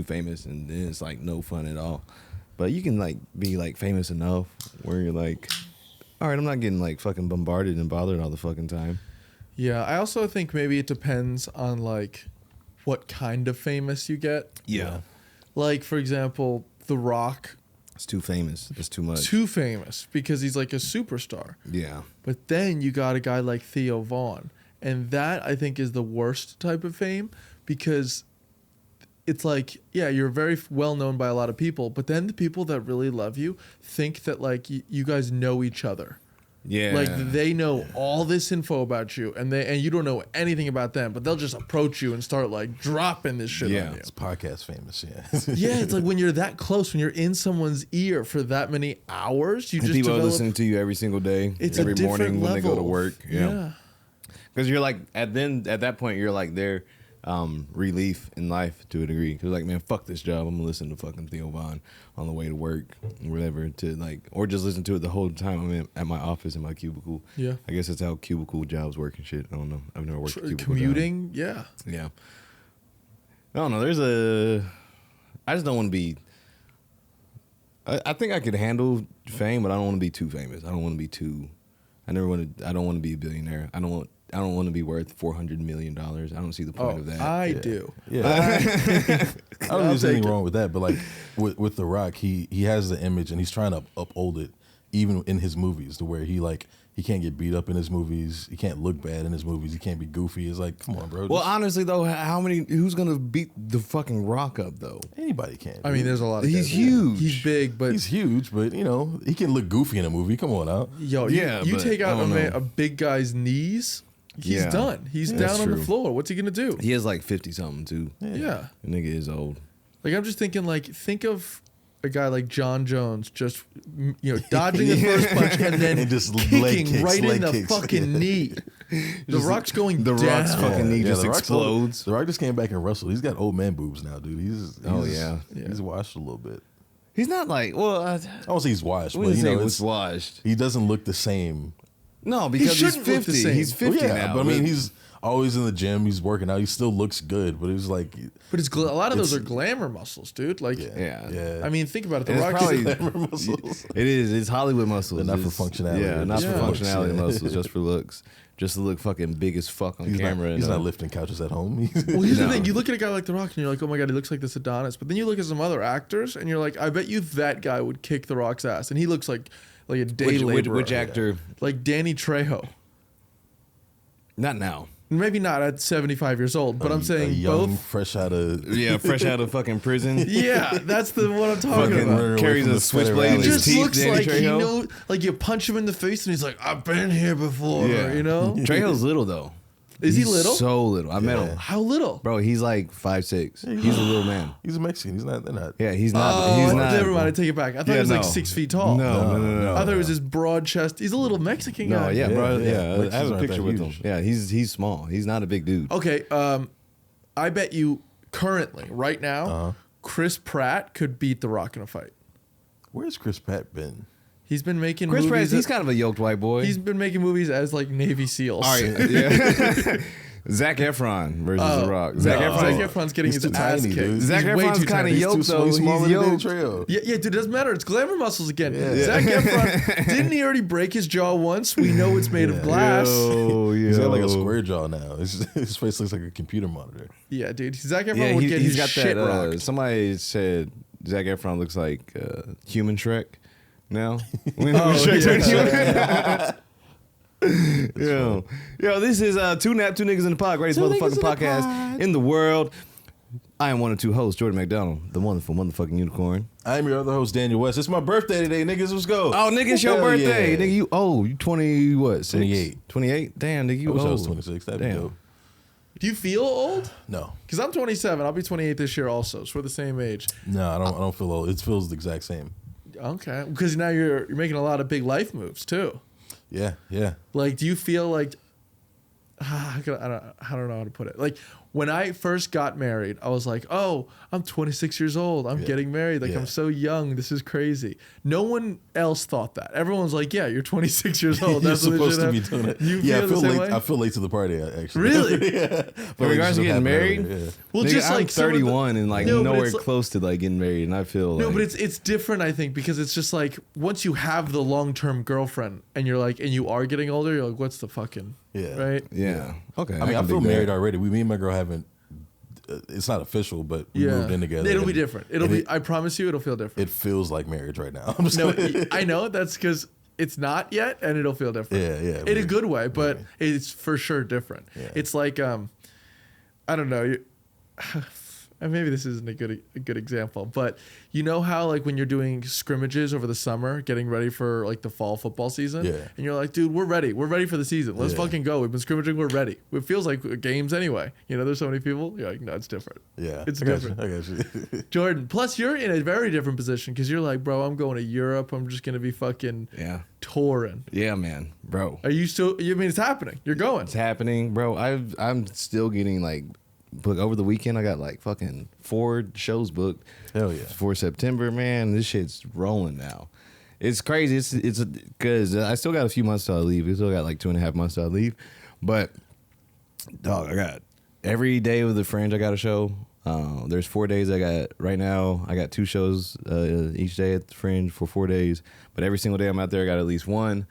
famous, and then it's like no fun at all. But you can like be like famous enough where you're like, all right, I'm not getting like fucking bombarded and bothered all the fucking time. Yeah, I also think maybe it depends on like what kind of famous you get. Yeah. Like for example, The Rock. It's too famous. It's too much. Too famous because he's like a superstar. Yeah. But then you got a guy like Theo Vaughn. And that I think is the worst type of fame because it's like, yeah, you're very well known by a lot of people, but then the people that really love you think that like you guys know each other. Yeah. Like they know all this info about you and you don't know anything about them, but they'll just approach you and start like dropping this shit on you. It's podcast famous, Yeah, it's like when you're that close, when you're in someone's ear for that many hours, you and just people are develop, listening to you every single day, it's every a different morning when they go to level. work. Yeah. Because you're like at that point you're like their relief in life to a degree. Because like, man, fuck this job. I'm gonna listen to fucking Theo Vaughn on the way to work or whatever. To like, or just listen to it the whole time I'm at my office in my cubicle. Yeah. I guess that's how cubicle jobs work and shit. I don't know. I've never worked a cubicle Commuting, yeah. job. Yeah. I don't know. I just don't want to be. I think I could handle fame, but I don't want to be too famous. I don't want to be too. I don't want to be a billionaire. I don't want to be worth $400 million. I don't see the point of that. I do. Yeah. I don't think there's anything take wrong with that, but like with The Rock, he has the image and he's trying to uphold it even in his movies to where he can't get beat up in his movies, he can't look bad in his movies, he can't be goofy. It's like, come on, bro. Well, honestly though, who's gonna beat the fucking Rock up though? Anybody can. I mean, there's a lot of He's guys. huge. He's big, but He's huge, but you know, he can look goofy in a movie. Come on out. yo, Yeah, you but take out I don't know. a big guy's knees, he's Yeah. done. He's Yeah, that's down on the true. floor. What's he gonna do? He has like 50 something too. Yeah. The nigga is old. Like I'm just thinking, like think of a guy like John Jones just dodging the first punch and then And just leg kicking kicks, right in leg the kicks. fucking knee. The Rock's going The down. Rock's fucking knee just The Rock's explodes. The Rock just came back and wrestled. He's got old man boobs now, dude. He's He's washed a little bit. He's not like I I won't say he's washed, we but didn't you say know, he was it's, washed. he doesn't look the same. No, because he's shouldn't look the 50. same. He's 50 Well, yeah, now. but I mean, he's always in the gym. He's working out. He still looks good, but it was like, But it's a lot of those It's- are glamour muscles, dude. Like, Yeah. I mean, think about it. The And it's Rock probably- is glamour muscles. It is. It's Hollywood muscles. They're not for It's- functionality. Yeah, not Yeah. for functionality Yeah. muscles, just for looks. Just to look fucking big as fuck on He's camera. Not, he's and, not lifting couches at home. Well, here's No. the thing. You look at a guy like The Rock and you're like, oh my God, he looks like this Adonis. But then you look at some other actors and you're like, I bet you that guy would kick The Rock's ass. And he looks like a day laborer. which actor? Like Danny Trejo. Not now. Maybe not at 75 years old, but I'm a saying young, both. fresh out of Yeah, fresh out of fucking prison. Yeah, that's the one I'm talking Fucking about. running away carries from a the switchblade in He Federale. his just teeth. looks Danny like he Trejo. know, like you punch him in the face and he's like, I've been here before. Yeah. You know? Trejo's little though. Is he He's little? So little. I met him, How little? bro. He's like 5'6". He's a little man. He's a Mexican. He's not. They're not. Yeah, he's not. Oh, he's not. never mind. I take it back. I thought Yeah, he was like no. 6 feet tall. No. I thought it was his broad chest. He's a little Mexican No, guy. yeah, bro. yeah. Yeah, I have Mexicans a aren't picture that with him. huge. Yeah, he's small. He's not a big dude. Okay. I bet you currently, right now, Chris Pratt could beat The Rock in a fight. Where's Chris Pratt been? He's been making Chris Pratt, movies. he's kind of a yoked white boy. He's been making movies as like Navy SEALs. All right, yeah. Zac Efron versus The Rock. Zac No, Efron. Zac Efron's getting He's his too ass tiny, kicked. dude. He's Zac way Efron's too kind of tiny. yoked He's though. too smaller He's than Danny yoked. Trejo. Yeah, dude, it doesn't matter. It's glamour muscles again. Yeah. Zac Efron, didn't he already break his jaw once? We know it's made of glass. Yo, He's got like a square jaw now. His face looks like a computer monitor. Yeah, dude. Zac Efron Yeah, would get he's his got shit that. rocked. Somebody said Zac Efron looks like human Shrek now. Yo, this is two niggas in the pod, greatest motherfucking podcast in the world. I am one of two hosts, Jordan McDonald, the wonderful motherfucking unicorn. I'm your other host, Daniel West. It's my birthday today, niggas. Let's go. Oh, nigga, it's your Hell birthday. yeah. Nigga, you 20, what, 28. 28? Damn, nigga, you I wish old. I was 26. That'd be Damn. dope. Do you feel old? No, Because I'm 27. I'll be 28 this year also. So we're the same age. no, I don't feel old. It feels the exact same. Okay. Because now you're making a lot of big life moves too. Yeah. Like, do you feel like I don't know how to put it. Like, when I first got married, I was like, oh, I'm 26 years old. I'm getting married. Like, Yeah. I'm so young. This is crazy. No one else thought that. Everyone's like, yeah, you're 26 years old. You're That's what supposed to should be have. doing it. You Yeah, I feel feel the same late. way? I feel late to the party. Actually, Really? yeah. In But regards to getting married, yeah. Well, nigga, just I'm like some of the- 31 and like No, but nowhere it's like- close to like getting married, and I feel like No, but it's different, I think, because it's just like once you have the long-term girlfriend and you're like, and you are getting older, you're like, what's the fucking, Yeah. right? yeah. Okay, I mean, I can feel dig that. married already. Me and my girl haven't. It's not official, but we moved in together. It'll be and different. It'll and be. I promise you, it'll feel different. It feels like marriage right now. I'm just No, I know that's because it's not yet, and it'll feel different. Yeah. In a good way, but it's for sure different. Yeah. It's like I don't know. And maybe this isn't a good example, but you know how like when you're doing scrimmages over the summer, getting ready for like the fall football season, Yeah. and you're like, dude, we're ready for the season. Let's Yeah. fucking go. We've been scrimmaging, we're ready. It feels like games anyway. You know, there's so many people. You're like, no, it's different. Yeah, It's I got you, different. I got you. Jordan, plus you're in a very different position because you're like, bro, I'm going to Europe. I'm just gonna be fucking Yeah, touring. yeah, man, bro. Are you still? You mean it's happening? You're going. It's happening, bro. I'm still getting like booked over the weekend. I got like fucking 4 shows booked. Hell yeah. For September, man. This shit's rolling now. It's crazy. It's because I still got a few months till I leave. We still got like 2.5 months till I leave. But dog, I got every day with the Fringe. I got a show. There's 4 days. I got right now. I got 2 shows each day at the Fringe for 4 days. But every single day I'm out there, I got at least one.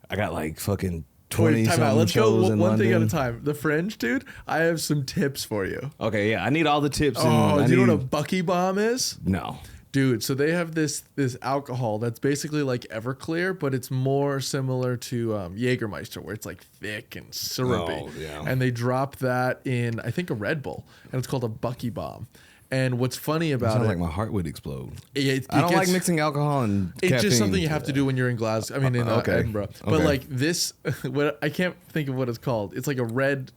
I got like fucking 20 Wait, time out. something Let's shows go in one thing at a London. time. The Fringe, dude. I have some tips for you. Okay, yeah, I need all the tips. Oh, and do you know I what a Bucky Bomb is? No. Dude, so they have this alcohol that's basically like Everclear, but it's more similar to Jägermeister, where it's like thick and syrupy. Oh, yeah. And they drop that in, I think, a Red Bull, and it's called a Bucky Bomb. And what's funny It about sounds it, like my heart would explode. it I don't like gets- mixing alcohol and It's caffeine. just something you have to do when you're in Glasgow. I mean, in Okay. Edinburgh. But Okay. like this, what I can't think of what it's called. It's like a red.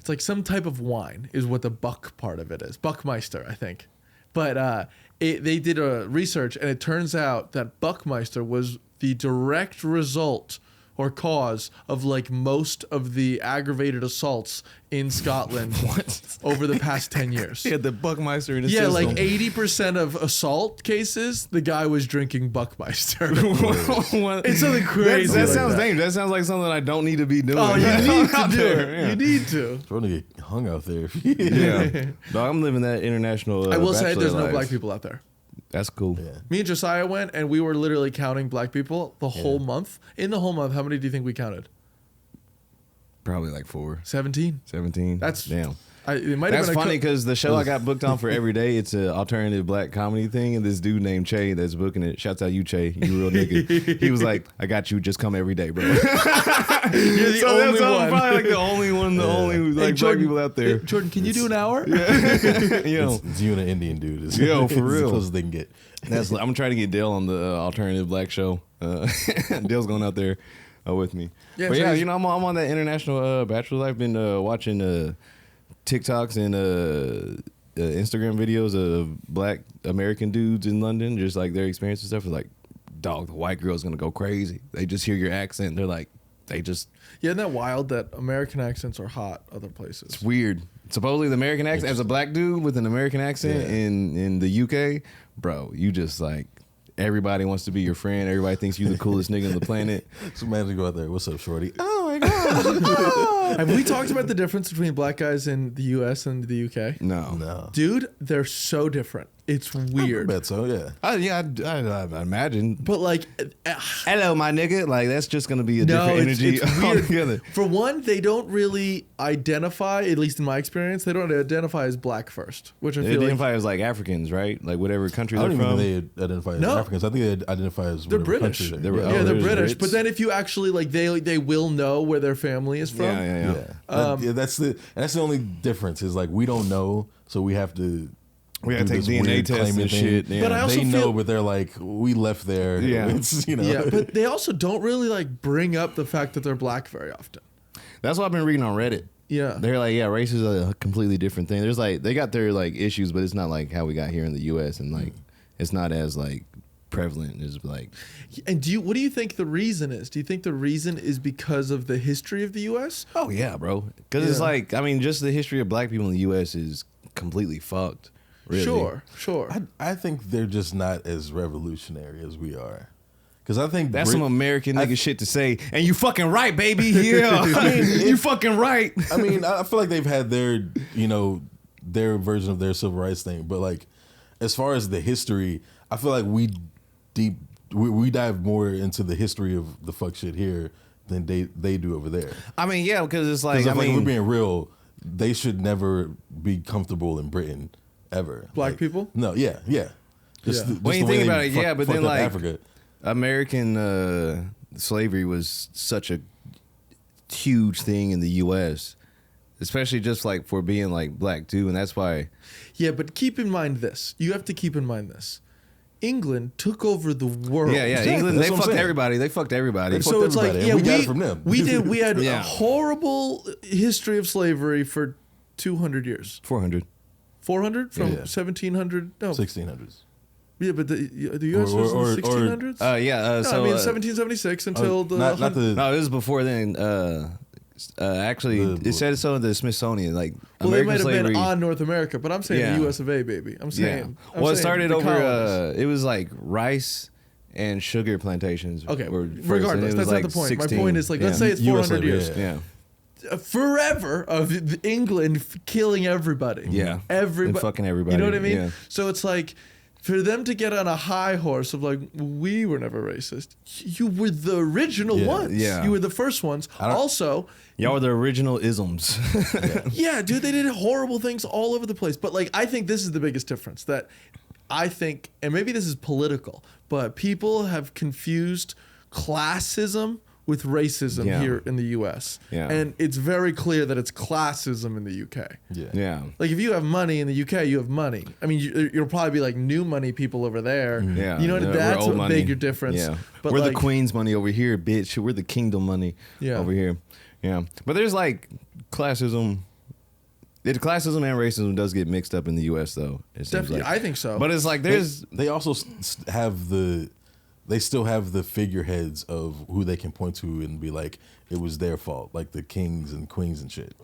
It's like some type of wine is what the Buck part of it is. Buckmeister, I think. But they did a research, and it turns out that Buckmeister was the direct result or cause of like most of the aggravated assaults in Scotland over the past 10 years. He had the Buckmeister in his Yeah, system. like 80% of assault cases, the guy was drinking Buckmeister. It's something crazy. That like sounds that. dangerous. That sounds like something I don't need to be doing. Oh, you need to Out do there, it. yeah. You need to. Trying to get hung out there. Yeah. Dog, I'm living that international. I will say bachelor there's no life. black people out there. That's cool. Yeah. Me and Josiah went, and we were literally counting black people the whole month. In the whole month, how many do you think we counted? Probably like 4, 17. 17. That's- damn. It might That's have been funny because the show I got booked on for every day, it's an alternative black comedy thing, and this dude named Che that's booking it. Shouts out you, Che, you real nigga. He was like, "I got you. Just come every day, bro." You're the So only that's one. probably like the only one, the only like black Jordan- people out there. Jordan, can you do an hour? Yo, It's you and an Indian dude. It's, Yo, for it's real. the closest they can get. that's I'm trying to get Dale on the alternative black show. Dale's going out there with me. Yeah, But so yeah, he's- you know, I'm on that international bachelor life. Been watching TikToks and Instagram videos of black American dudes in London, just like their experience and stuff. Is like, dog, the white girl's gonna go crazy. They just hear your accent, and they're like, they just, Yeah, isn't that wild that American accents are hot other places? it's weird. Supposedly the American accent, as a black dude with an American accent Yeah. in the UK, bro, you just like, everybody wants to be your friend. Everybody thinks you the coolest nigga on the planet. So imagine go out there. What's up, shorty? Oh my god. Have we talked about the difference between black guys in the US and the UK? No. No. Dude, they're so different. It's I weird. bet so. Yeah. I imagine. But like, Hello, my nigga. Like, that's just going to be a no, different it's, energy it's weird. altogether. For one, they don't really identify, at least in my experience, they don't identify as black first, which I They feel like identify as like Africans, right? Like whatever country I they're don't even from. think they identify as No. Africans. I think they identify as they're whatever British. country They're- they're. oh, Yeah, they're there's British. Brits. But then if you actually like, they will know where their family is from. Yeah. Yeah. That's the only difference is like we don't know, so we have to. We gotta do take this DNA weird tests claiming and thing. shit. Yeah. But I also they know, feel- but they're like, we left there. Yeah. It's, you know. Yeah, but they also don't really like bring up the fact that they're black very often. That's what I've been reading on Reddit. Yeah. They're like, yeah, race is a completely different thing. There's like, they got their like issues, but it's not like how we got here in the U.S. and like, it's not as like prevalent. Is like, And what do you think the reason is? Do you think the reason is because of the history of the U.S.? oh yeah, bro. Because it's Yeah. like, I mean, just the history of black people in the U.S. is completely fucked. Really. Sure. I think they're just not as revolutionary as we are. Because I think That's some American nigga shit to say, and you fucking right, baby. Yeah, you fucking right. I mean, I feel like they've had their, their version of their civil rights thing, but like, as far as the history, I feel like we dive more into the history of the fuck shit here than they do over there. I mean, yeah, because it's like, Because I if we're mean, being real, they should never be comfortable in Britain ever. Black Like, people? No, yeah. Just Yeah. When you the way think they about it, yeah, but fucked then, up like, Africa. American slavery was such a huge thing in the U.S., especially just like for being like black too, and that's why. Yeah, but keep in mind this. You have to keep in mind this. England took over the world. Yeah, Exactly. England, That's they what I'm fucked saying. everybody. They fucked everybody. They So fucked it's like, everybody, yeah, and we got it from them. We had a Yeah. horrible history of slavery for 200 years. 400. 400 from Yeah. 1700. No, 1600s. yeah, but the U.S. was Or- in the 1600s. Yeah. no, So I mean 1776 until the not the no, it was before then. Actually, The- it said so in the Smithsonian. Like well, American they might have slavery. been on North America, but I'm saying Yeah. the U.S. of A. Baby. I'm Yeah. saying. I'm Well, it saying started the over. colonies. It was like rice and sugar plantations. Okay, were first, and it regardless, was that's like not the point. 16. My point is like, let's Yeah. say it's US 400 years. slavery, Yeah. Forever of England killing everybody. Yeah. Everybody. And fucking everybody. You know what I mean? Yeah. So it's like, for them to get on a high horse of like, we were never racist. You were the original Yeah. ones. Yeah. You were the first ones. Also, Y'all were the original isms. yeah, dude, they did horrible things all over the place. But like, I think this is the biggest difference that I think, and maybe this is political, but people have confused classism with racism Yeah. here in the U.S. Yeah. And it's very clear that it's classism in the U.K. yeah. Yeah. Like if you have money in the UK, you have money. I mean, you'll probably be like new money people over there. Yeah. You know what? We're That's old a money. bigger difference. Yeah. But we're like, the queen's money over here, bitch. We're the kingdom money Yeah. over here. Yeah. But there's like classism. Classism and racism does get mixed up in the U.S. though. It seems definitely, like. I think so. But it's like there's. They also they still have the figureheads of who they can point to and be like, it was their fault, like the kings and queens and shit.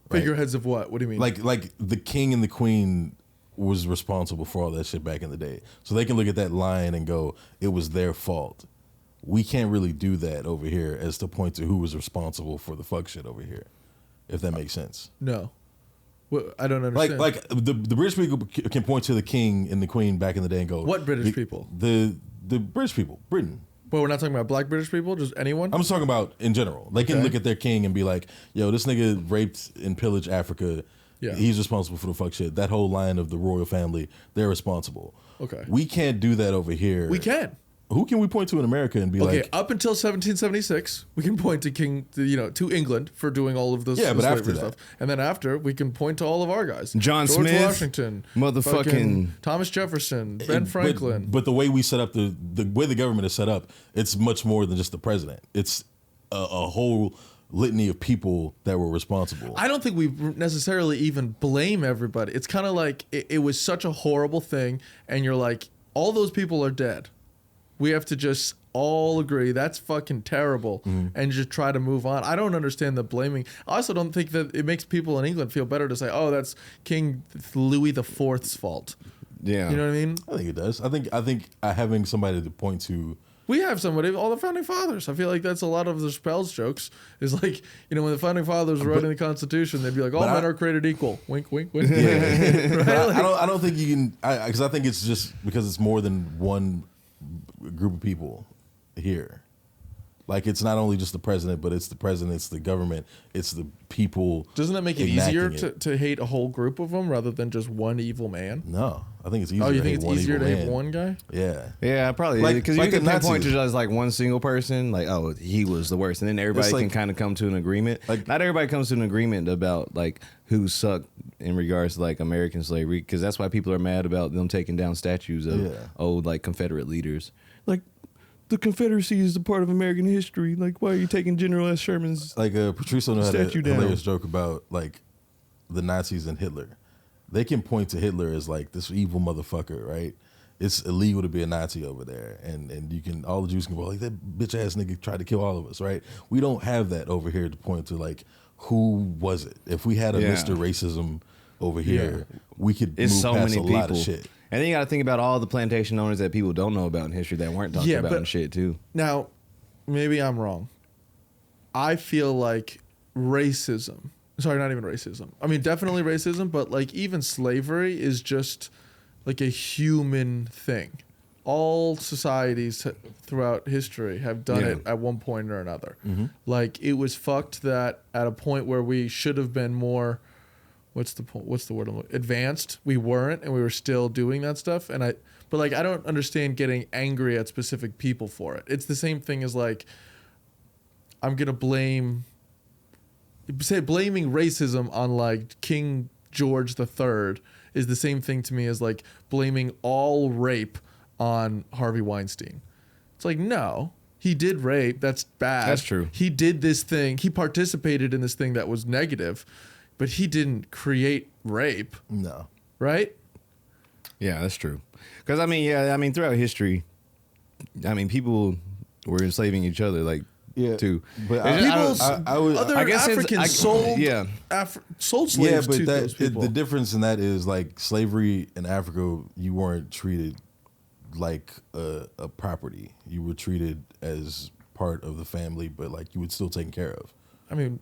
right? figureheads of what? What do you mean? Like the king and the queen was responsible for all that shit back in the day, so they can look at that line and go, it was their fault. We can't really do that over here as to point to who was responsible for the fuck shit over here, if that makes sense. no. What, I don't understand. Like the British people can point to the king and the queen back in the day and go, What British people? The British people, Britain. But we're not talking about black British people, just anyone. I'm just talking about in general. They can Okay. look at their king and be like, yo, this nigga raped and pillaged Africa. Yeah. He's responsible for the fuck shit. That whole line of the royal family, they're responsible. Okay. We can't do that over here. We can. Who can we point to in America and be Okay, like, up until 1776, we can point to to England for doing all of this Yeah, but slavery after that. stuff, and then after we can point to all of our guys: John George Smith, Washington, motherfucking- fucking Thomas Jefferson, Ben Franklin. But the way we set up the way the government is set up, it's much more than just the president. It's a whole litany of people that were responsible. I don't think we necessarily even blame everybody. It's kind of like it was such a horrible thing, and you're like, all those people are dead. We have to just all agree that's fucking terrible and just try to move on. I don't understand the blaming. I also don't think that it makes people in England feel better to say, oh, that's King Louis IV's fault. Yeah. You know what I mean? I think it does. I think having somebody to point to. We have somebody, all the founding fathers. I feel like that's a lot of the Spells jokes. Is like, when the founding fathers were writing the Constitution, they'd be like, all men are created equal. Wink, wink, wink. Yeah. Right? But Like- I don't think you can, because I think it's just because it's more than one group of people here. Like, it's not only just the president, but it's the president, it's the government, it's the people. Doesn't that make it enacting easier it. to hate a whole group of them rather than just one evil man? No, I think it's easier. Oh, you to think hate it's one easier evil to hate man. one guy? Yeah. Yeah, probably Like- because like you can the pinpoint to Nazis. just like one single person, like, oh, he was the worst, and then everybody It's like- can kind of come to an agreement. like- Not everybody comes to an agreement about like who sucked in regards to like American slavery, because that's why people are mad about them taking down statues of Yeah. old like Confederate leaders. Like, the Confederacy is a part of American history. Like, why are you taking General S. Sherman's? Like Patrice O'Neal had a Statue down. hilarious joke about like the Nazis and Hitler. They can point to Hitler as like this evil motherfucker, right? it's illegal to be a Nazi over there, and you can all the Jews can go like that bitch ass nigga tried to kill all of us, right? We don't have that over here to point to like who was it. If we had a Yeah. Mr. Racism over here, we could It's move so past many a people. lot of shit. And then you got to think about all the plantation owners that people don't know about in history that weren't talked Yeah, about but- and shit too. Now, maybe I'm wrong. I feel like racism. Sorry, not even racism. I mean, definitely racism, but like even slavery is just like a human thing. All societies throughout history have done Yeah. it at one point or another. Like it was fucked that at a point where we should have been more, what's the point? What's the word? Advanced. We weren't, and we were still doing that stuff. But like I don't understand getting angry at specific people for it. It's the same thing as like I'm gonna blaming racism on like King George III is the same thing to me as like blaming all rape on Harvey Weinstein. It's like, no, he did rape. That's bad. That's true. He did this thing. He participated in this thing that was negative, but he didn't create rape, No. right? Yeah, that's true. Because throughout history, people were enslaving each other, like too. But It's just- People, I would- other I guess it's- Africans sold, yeah. sold yeah, slaves but to those people. the difference in that is like slavery in Africa, you weren't treated like a property. You were treated as part of the family, but like you were still taken care of. I mean,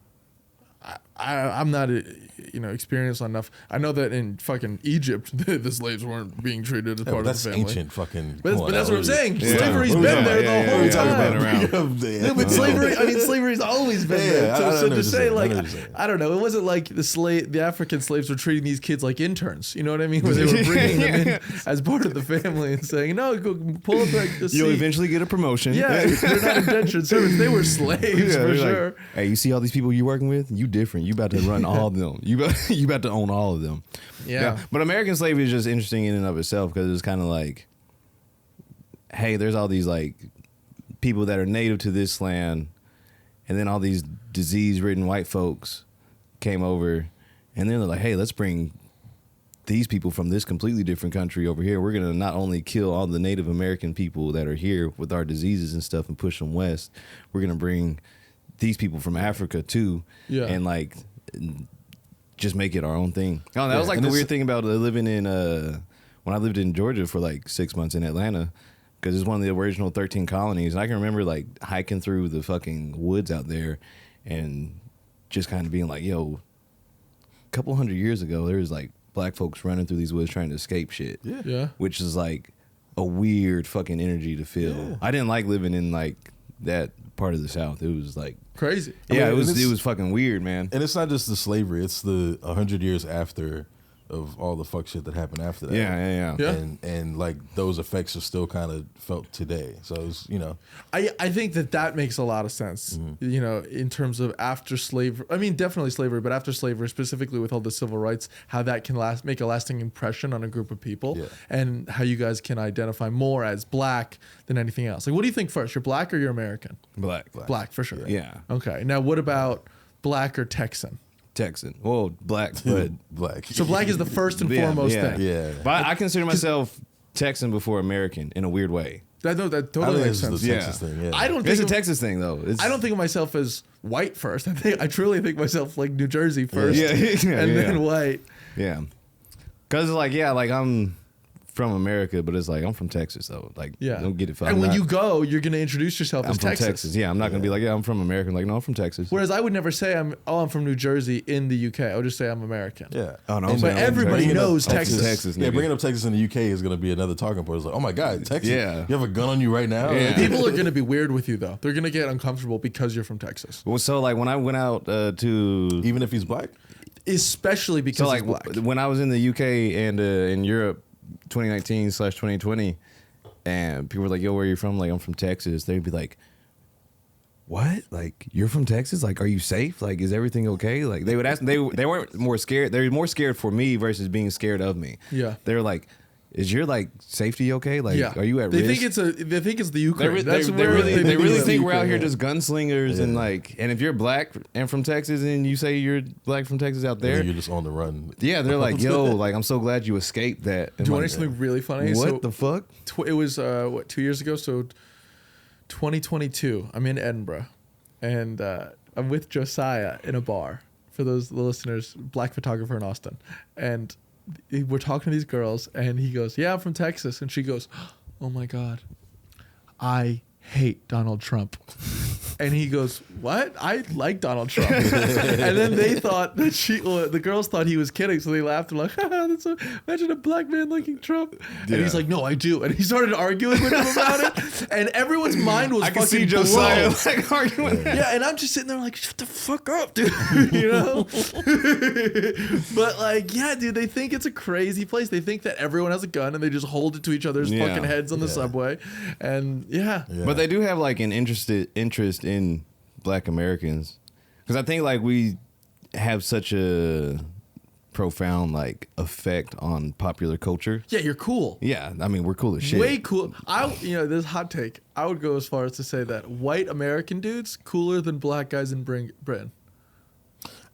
I'm not, experienced enough. I know that in fucking Egypt, the slaves weren't being treated as Yeah, part but of that's the family. ancient fucking. But, come on, that's now, what I'm saying. Yeah. Slavery's What been was there that? the whole yeah, time. it's been around. No, but slavery's always been Yeah, there. I So, know so what to you're say saying. I like, know what you're saying. I don't know, it wasn't like the African slaves were treating these kids like interns. You know what I mean? Where they were bringing them in as part of the family and saying, no, go pull up like the You'll seat. eventually get a promotion. Yeah, they're not indentured servants. They were slaves Yeah, for they're like, sure. hey, you see all these people you're working with? You different. You about to run all of them. You about to own all of them. Yeah. But American slavery is just interesting in and of itself because it's kind of like, hey, there's all these like people that are native to this land, and then all these disease-ridden white folks came over, and then they're like, hey, let's bring these people from this completely different country over here. We're gonna not only kill all the Native American people that are here with our diseases and stuff and push them west. We're gonna bring these people from Africa too, Yeah. and like just make it our own thing. Oh, that Yeah, was like and the it's- weird thing about living in when I lived in Georgia for like 6 months in Atlanta, because it's one of the original 13 colonies, and I can remember like hiking through the fucking woods out there, and just kind of being like, yo, a couple hundred years ago, there was like black folks running through these woods trying to escape shit. Yeah. Which is like a weird fucking energy to feel. Yeah. I didn't like living in like that part of the South. It was like, Crazy. yeah, mean, it was and it's- fucking weird, man. And it's not just the slavery; it's the 100 years after of all the fuck shit that happened after that. Yeah. Yeah. And like those effects are still kind of felt today. So it's I think that makes a lot of sense, in terms of after slavery. I mean, definitely slavery, but after slavery, specifically with all the civil rights, how that can make a lasting impression on a group of people, Yeah. and how you guys can identify more as black than anything else. Like, what do you think first? You're black or you're American? Black. Black for sure. Yeah. Okay. Now, what about black or Texan? Texan. Well, black, but black. So black is the first and foremost thing. Yeah. But I consider myself Texan before American in a weird way. That I totally think makes it's sense. the Yeah. Texas thing. Yeah. I don't It's think a Texas thing though. I don't think of myself as white first. I truly think myself like New Jersey first, Yeah, yeah, and yeah. then white. Yeah. Cause like I'm from America, but it's like I'm from Texas though. Like Yeah. don't get it. And when you go, you're gonna introduce yourself I'm as from Texas. Texas. Yeah, I'm not gonna be like, yeah, I'm from America. I'm like, no, I'm from Texas. Whereas I would never say I'm from New Jersey in the UK. I would just say I'm American. Yeah. Oh, no, And- but and everybody bringing up knows Texas. Texas, Yeah, nigga. bringing up Texas in the UK is going to be another talking point. It's like, oh my God, Texas. Yeah. You have a gun on you right now? Yeah. Like, People are gonna be weird with you though. They're gonna get uncomfortable because you're from Texas, Well, so like when I went out to even if he's black? especially because so like he's black. when I was in the UK and in Europe 2019/2020, and people were like, yo, where are you from? Like, I'm from Texas. They'd be like, what? Like, you're from Texas? Like, are you safe? Like, is everything okay? Like, they would ask, they weren't more scared. They were more scared for me versus being scared of me. Yeah. They were like, is your like safety okay? Like, Yeah. are you at they risk? They think it's the They, Ukraine. re- That's they where really, they really it's think the we're out here Ukraine. just gunslingers and Yeah. like, and if you're black and from Texas and you say you're black from Texas out And then there, you're just on the run. yeah, they're like, yo, like I'm so glad you escaped that. And Do you want like, to hear something really funny? what So, the fuck? it was 2 years ago, so 2022. I'm in Edinburgh, and I'm with Josiah in a bar. For those listeners, black photographer in Austin, and we're talking to these girls, and he goes, "Yeah, I'm from Texas," and she goes, "Oh my god, I hate Donald Trump." And he goes, "What? I like Donald Trump." And then they thought that the girls thought he was kidding, so they laughed. They're like, imagine a black man liking Trump. And he's Yeah. like, "No, I do." And he started arguing with him about it. And everyone's mind was I fucking can see Josiah blown. like arguing. Yeah, and I'm just sitting there like, shut the fuck up, dude. You know? But like, yeah, dude, they think it's a crazy place. They think that everyone has a gun and they just hold it to each other's Yeah. fucking heads on the subway. And yeah. Yeah. But they do have like an interest in black Americans, because I think like we have such a profound like effect on popular culture. Yeah, you're cool. Yeah, I mean we're cool as shit. Way cool. This hot take. I would go as far as to say that white American dudes cooler than black guys in Britain.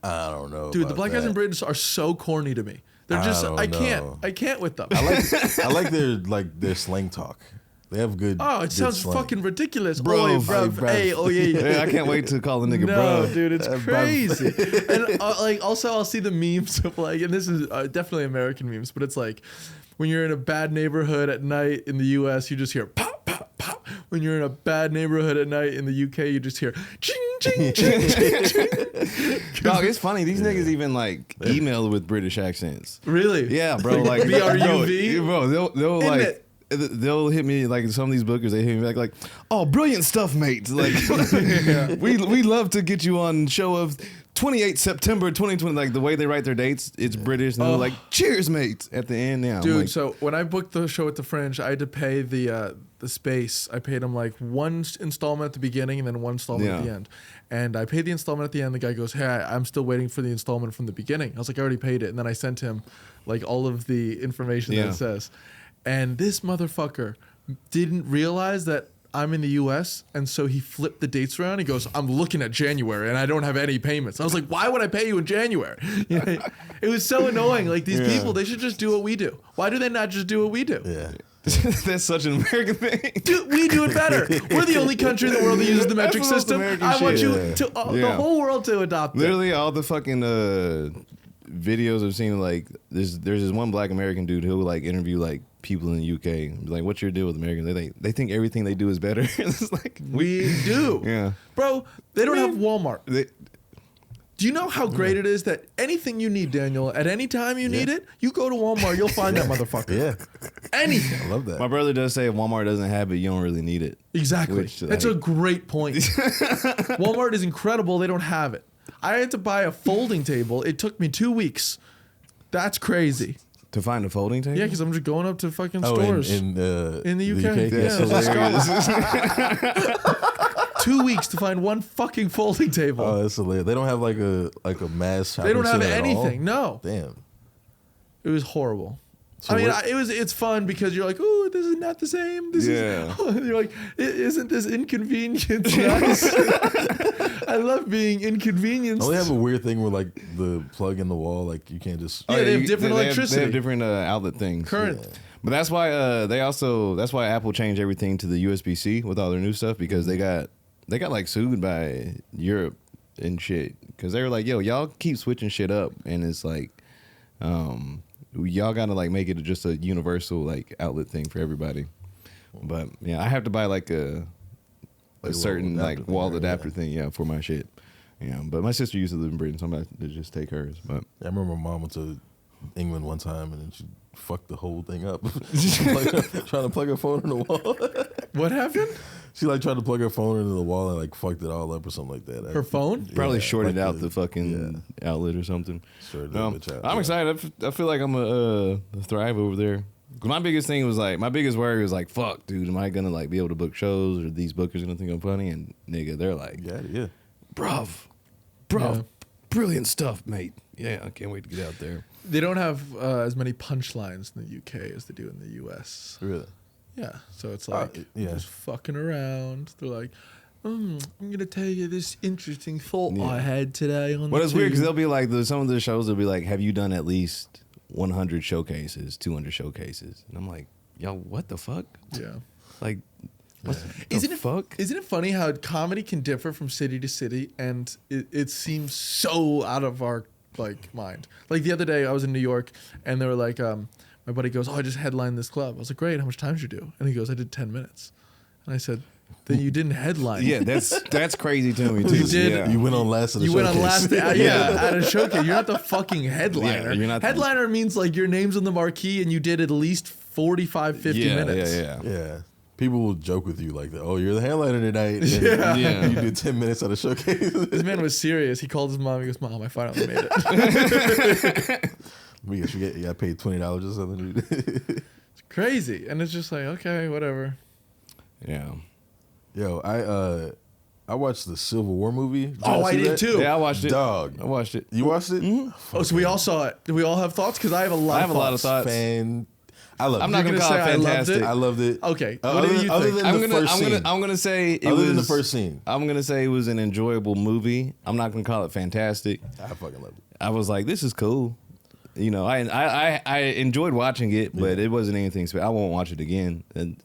I don't know. Dude, the about black guys in that. Britain are so corny to me. They're I just don't I know. can't with them. I like their slang talk. They have good. Oh, it good sounds slang. fucking ridiculous. Bro, Oi, hey, bruv. bruv. Hey, oh yeah. Yeah, I can't wait to call the nigga No, bro. dude, it's Bruv. crazy. And like, also, I'll see the memes of like, and this is definitely American memes, but it's like when you're in a bad neighborhood at night in the U.S., you just hear pop, pop, pop. When you're in a bad neighborhood at night in the U.K., you just hear ching, ching, ching, ching, ching. Dog, it's funny. These niggas even like email with British accents. Really? Yeah, bro. Like BRUV? bro. They'll Isn't like. it? They'll hit me like some of these bookers. They hit me like, "Oh, brilliant stuff, mate! Like, we love to get you on show of 28 September 2020." Like the way they write their dates, it's British, and they're like, "Cheers, mate!" At the end, yeah, I'm Dude, like, so when I booked the show at the Fringe, I had to pay the space. I paid him like one installment at the beginning and then one installment at the Yeah. end. And I paid the installment at the end. The guy goes, "Hey, I'm still waiting for the installment from the beginning." I was like, "I already paid it." And then I sent him like all of the information that Yeah. it says. And this motherfucker didn't realize that I'm in the US, and so he flipped the dates around. He goes, "I'm looking at January and I don't have any payments." I was like, "Why would I pay you in January?" You know, it was so annoying. Like these people, they should just do what we do. Why do they not just do what we do? Yeah. that's such an American thing. Dude, we do it better. We're the only country in the world that uses the metric That's the most system. American I want shit. you Yeah. to the Yeah. whole world to adopt it. Literally, all the fucking videos I've seen, like there's this one black American dude who'll like interview like people in the UK, and be like, "What's your deal with Americans? They think everything they do is better." It's like We do. yeah. Bro, they don't have Walmart. They, Do you know how great it is that anything you need, Daniel, at any time you need it, you go to Walmart, you'll find that motherfucker. Yeah. Anything. I love that. my brother does say if Walmart doesn't have it, you don't really need it. Exactly. Which, That's like- a great point. Walmart is incredible. They don't have it. I had to buy a folding table. It took me 2 weeks. That's crazy. To find a folding table? Yeah, because I'm just going up to fucking Oh, stores. in the UK? That's Yeah. hilarious. 2 weeks to find one fucking folding table. Oh, that's hilarious. They don't have like a mass. They don't shopping have center at all? anything. No. Damn. It was horrible. So I mean, what- it's fun because you're like, "Ooh, this is not the same." This Yeah. is you're like, "Isn't this inconvenience nice?" I love being inconvenienced. Don't they have a weird thing where like the plug in the wall, like you can't just. Yeah, they have you- different they electricity. They have different outlet things. Current. Yeah. But that's why that's why Apple changed everything to the USB-C with all their new stuff, because they got like sued by Europe and shit, because they were like, "Yo, y'all keep switching shit up," and it's like, y'all gotta like make it just a universal like outlet thing for everybody. But yeah, I have to buy like a Like a certain wall like adapter wall thing, adapter yeah. thing, yeah, for my shit. Yeah, but my sister used to live in Britain, so I'm about to just take hers. But I remember my mom went to England one time and then she fucked the whole thing up. Trying to plug her phone in the wall. What happened? She like tried to plug her phone into the wall and like fucked it all up or something like that. Her phone? probably Yeah, shorted like out the fucking outlet or something. Shorted No, the bitch out, I'm yeah. excited. I feel like I'm a thrive over there. 'Cause my biggest thing was like, my biggest worry was like, fuck, dude, am I gonna like be able to book shows, or these bookers gonna think I'm funny? And nigga, they're like, Yeah. bruv, Yeah. brilliant stuff, mate. Yeah, I can't wait to get out there. They don't have as many punchlines in the UK as they do in the US. Really? Yeah, so it's like yeah. just fucking around. They're like, I'm gonna tell you this interesting thought I had today on. But the it's weird because tube." they'll be like, some of the shows will be like, have you done at least 100 showcases, 200 showcases? And I'm like, yo, what the fuck? Yeah. Like, what the Isn't it fuck? Isn't it funny how comedy can differ from city to city, and it seems so out of our mind. Like the other day, I was in New York, and they were like, my buddy goes, "Oh, I just headlined this club." I was like, "Great, how much time did you do?" And he goes, "I did 10 minutes." And I said, "Then you didn't headline." Yeah, that's crazy to me too. You did- Yeah. You went on last. At the You went on showcase. last, at a showcase. You're not the fucking headliner. Yeah, you're not the- Headliner means like your name's on the marquee and you did at least 45, 50 minutes. Yeah. Yeah. People will joke with you like that. Oh, you're the headliner tonight. And Yeah. You did 10 minutes at a showcase. This man was serious. He called his mom. He goes, "Mom, I finally made it." We guess you got paid $20 or something. It's crazy, and it's just like, okay, whatever. Yeah. Yo, I watched the Civil War movie. Did Oh, y'all I see did that? too. Yeah, I watched it. Dog. I watched it. You watched it? Oh, so we all saw it. Do we all have thoughts? Because I have a lot. I have a lot of thoughts. I love it. I'm not You're gonna gonna call it say I loved fantastic. it? I loved it. Okay, what Other do than- you other think? than I'm the gonna, first I'm scene. gonna, I'm gonna say it Other was than the first scene. I'm gonna say it was an enjoyable movie. I'm not gonna call it fantastic. I fucking loved it. I was like, this is cool. You know, I enjoyed watching it, but it wasn't anything special. I won't watch it again. And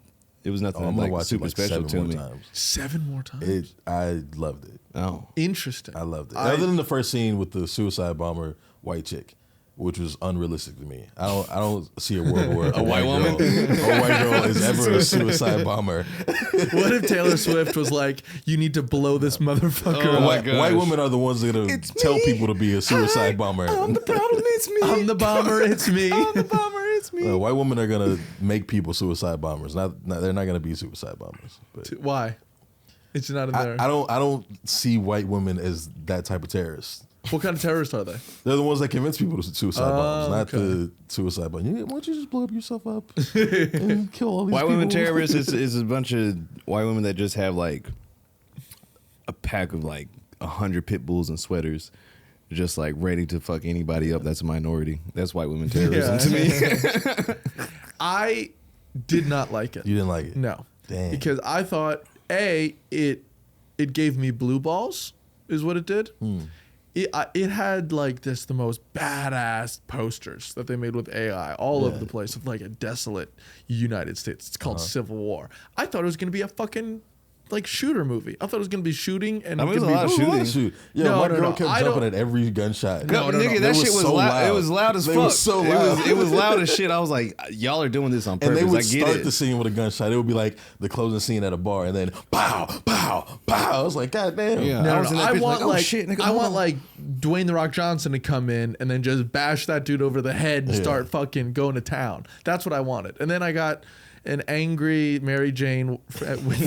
it was nothing I'm gonna like watch super it like special 7 to more me. times. 7 more times. I loved it. Oh, Interesting. I loved it. I- Other than the first scene with the suicide bomber white chick, which was unrealistic to me. I don't see a world where a white woman? a white girl is ever a suicide bomber. What if Taylor Swift was like, "You need to blow this motherfucker Oh up. my White, gosh. white women are the ones that are gonna It's tell me. people to be a suicide bomber. I'm the problem. It's me. I'm the bomber. It's me." I'm the bomber. It's me. White women are gonna make people suicide bombers. They're not gonna be suicide bombers. But Why? It's not in there. I don't see white women as that type of terrorist. What kind of terrorists are they? They're the ones that convince people to suicide bombers, not okay. the suicide bomber. Why don't you just blow up yourself up and kill all these White people? women terrorists is a bunch of white women that just have like a pack of like 100 pit bulls and sweaters, just like ready to fuck anybody up that's a minority. That's white women terrorism to me. I did not like it. You didn't like it? No. Dang. Because I thought it gave me blue balls is what it did. It had like the most badass posters that they made with AI all over the place of like a desolate United States. It's called Civil War. I thought it was gonna be a fucking like shooter movie. I thought it was gonna be shooting and I mean, it was there's a gonna lot be of What a shooting. shoot. Yeah, No, my no, girl no. kept I jumping don't- at every gunshot. No, no, nigga, no. that They shit was so loud. It was loud as They fuck. was so loud. It was loud as shit. I was like, y'all are doing this on And purpose. they would I get start it. the scene with a gunshot. It would be like the closing scene at a bar, and then pow, pow, pow. I was like, God damn. Yeah. No, I no, was in no. that I bitch want like, oh, like shit, nigga, I hold want on. like Dwayne the Rock Johnson to come in and then just bash that dude over the head and Yeah. start fucking going to town. That's what I wanted. And then I got an angry Mary Jane with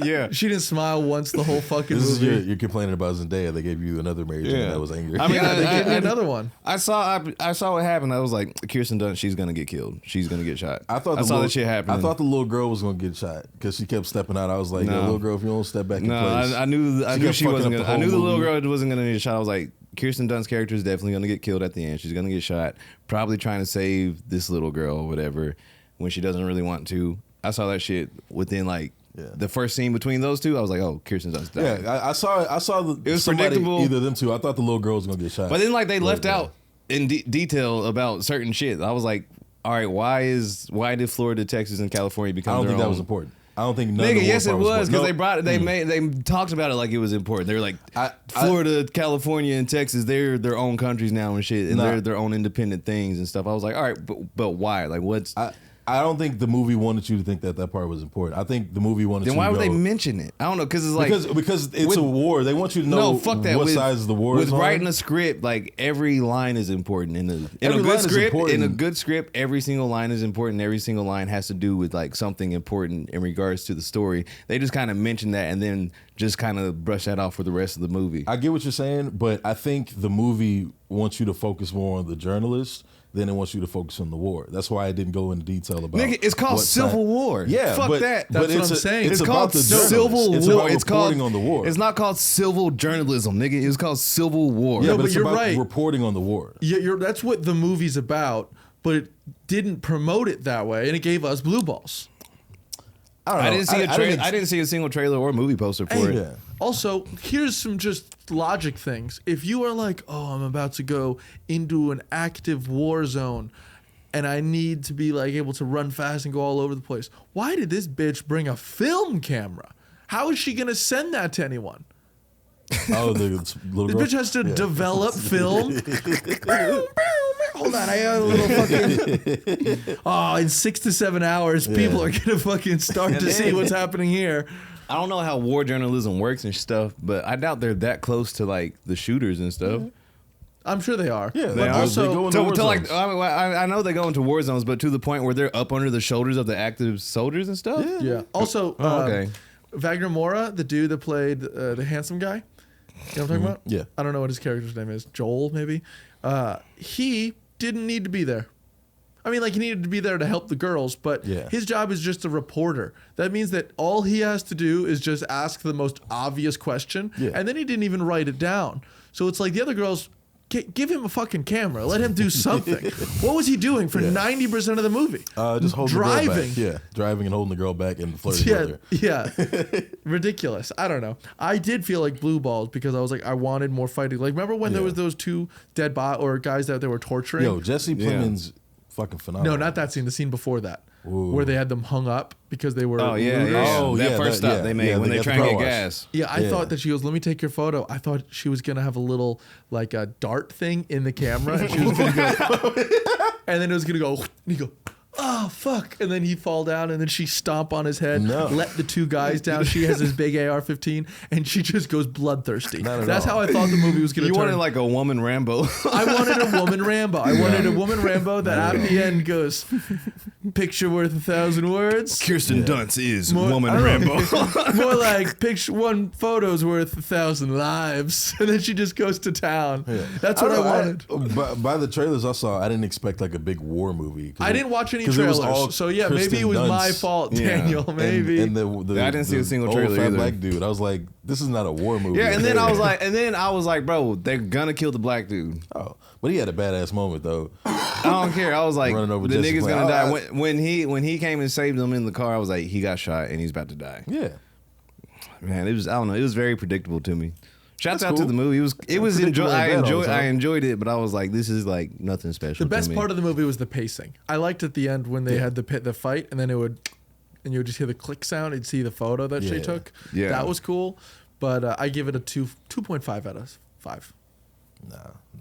yeah. she didn't smile once the whole fucking This is movie. you're complaining about Zendaya. They gave you another Mary Jane Yeah. that was angry. I mean, Yeah, they gave me I- another one. I saw what happened. I was like, Kirsten Dunst, she's gonna get killed. She's gonna get shot. I thought I the saw little, that shit happen. I thought the little girl was gonna get shot because she kept stepping out. I was like, No. yo, little girl, if you don't step back in no, place. I knew She she kept fucking wasn't up gonna. the I knew whole the little movie. girl wasn't gonna get shot. I was like, Kirsten Dunst's character is definitely gonna get killed at the end. She's gonna get shot, probably trying to save this little girl or whatever when she doesn't really want to. I saw that shit within like Yeah. the first scene between those two. I was like, oh, Kirsten Dunst died. Yeah, I saw the. It was somebody, predictable. Either them two. I thought the little girl was gonna get shot. But then like they left yeah. out in detail about certain shit. I was like, all right, why did Florida, Texas, and California I become don't their think that own? was important. I don't think none of Nigga, the yes, it war part was because important. they No. made they talked about it like it was important. They were like, I- Florida, California, and Texas, they're their own countries now and shit, and Nah. they're their own independent things and stuff. I was like, all right, but why? Like, what's I don't think the movie wanted you to think that part was important. I think the movie wanted then you why to would go, they mention it? I don't know because it's like because it's with- a war. They want you to know no, fuck that. what with, size the war with is on. writing a script, like every line is important in Every a line good is script. important. In a good script, every single line is important. Every single line has to do with like something important in regards to the story. They just kind of mention that and then just kind of brush that off for the rest of the movie. I get what you're saying, but I think the movie wants you to focus more on the journalist than it wants you to focus on the war. That's why I didn't go into detail about. Nigga, it's called what Civil side- War. Yeah, fuck but, that. But That's what I'm saying. It's It's about called the Civil journalist. It's War. about It's reporting called on the war. It's not called civil journalism, nigga. It's called Civil War. Yeah, No, but but it's you're about right. reporting on the war. Yeah, that's what the movie's about, but it didn't promote it that way, and it gave us blue balls. I don't know. I didn't see a I trailer. didn't I didn't see a single trailer or movie poster for it. Yeah. Also, here's some just logic things. If you are like, oh, I'm about to go into an active war zone and I need to be like able to run fast and go all over the place, why did this bitch bring a film camera? How is she going to send that to anyone? Oh, the little This girl? bitch has to Yeah. develop film. Hold on, I got a little fucking. Oh, in 6 to 7 hours, people are gonna fucking start to see what's happening here. I don't know how war journalism works and stuff, but I doubt they're that close to like the shooters and stuff. I'm sure they are. Yeah, but they also, go into To, war to like, zones. I know they go into war zones, but to the point where they're up under the shoulders of the active soldiers and stuff. yeah. Also, Oh, okay. Wagner Mora, the dude that played the handsome guy. You know what I'm talking about? Yeah. I don't know what his character's name is. Joel, maybe. He didn't need to be there. I mean, like, he needed to be there to help the girls, but Yeah. his job is just a reporter. That means that all he has to do is just ask the most obvious question, Yeah. and then he didn't even write it down. So it's like the other girls, give him a fucking camera. Let him do something. What was he doing for 90% of the movie? Just holding the girl driving. back. Yeah, driving and holding the girl back and flirting Yeah, with her. yeah. Ridiculous. I don't know. I did feel like blue balls because I was like, I wanted more fighting. Like, remember when there Yeah. was those two dead or guys that they were torturing? Yo, Jesse Plemons, fucking phenomenal. No, not that scene. The scene before that, Ooh. where they had them hung up because they were. Oh yeah, looters. yeah. Oh, that yeah, first that- stop yeah, they made yeah, when they they got try the and get car wash. gas. Yeah, I Yeah. thought that she goes, "Let me take your photo." I thought she was gonna have a little like a dart thing in the camera, and she was gonna go, and then it was gonna go. And you go, oh fuck, and then he'd fall down, and then she stomp on his head, No. let the two guys down. She has this big AR-15, and she just goes bloodthirsty. Not at That's all. how I thought the movie was gonna You turn. wanted like a woman Rambo. I wanted a woman Rambo. I wanted a woman Rambo that at the end goes, picture worth 1,000 words. Kirsten Dunst is More- woman I don't Rambo. know. More like picture one photo's worth 1,000 lives, and then she just goes to town. Yeah. That's what I don't know, wanted. by the trailers I saw, I didn't expect like a big war movie. 'Cause I it- didn't watch any 'cause it was trailers, all so yeah, Kristen maybe it was my Dunst fault, Yeah. Daniel. Maybe. And the I didn't see a single old trailer fat either. black dude. I was like, this is not a war movie. Yeah, and then I was like, bro, they're gonna kill the black dude. oh, but he had a badass moment though. I don't care. I was like, Running over the Jesse nigga's Plemons. gonna die. I- When he came and saved him in the car, I was like, he got shot and he's about to die. Yeah, Man, it was, I don't know, it was very predictable to me. Shouts That's out to cool. the movie. It was Predictable like that all the I time. enjoyed it, but I was like, this is like nothing special. The best to me. part of the movie was the pacing. I liked at the end when they had the fight, and then you would just hear the click sound. You'd see the photo that she Yeah. took. Yeah. That was cool. But I give it a 2.5 out of 5. nah,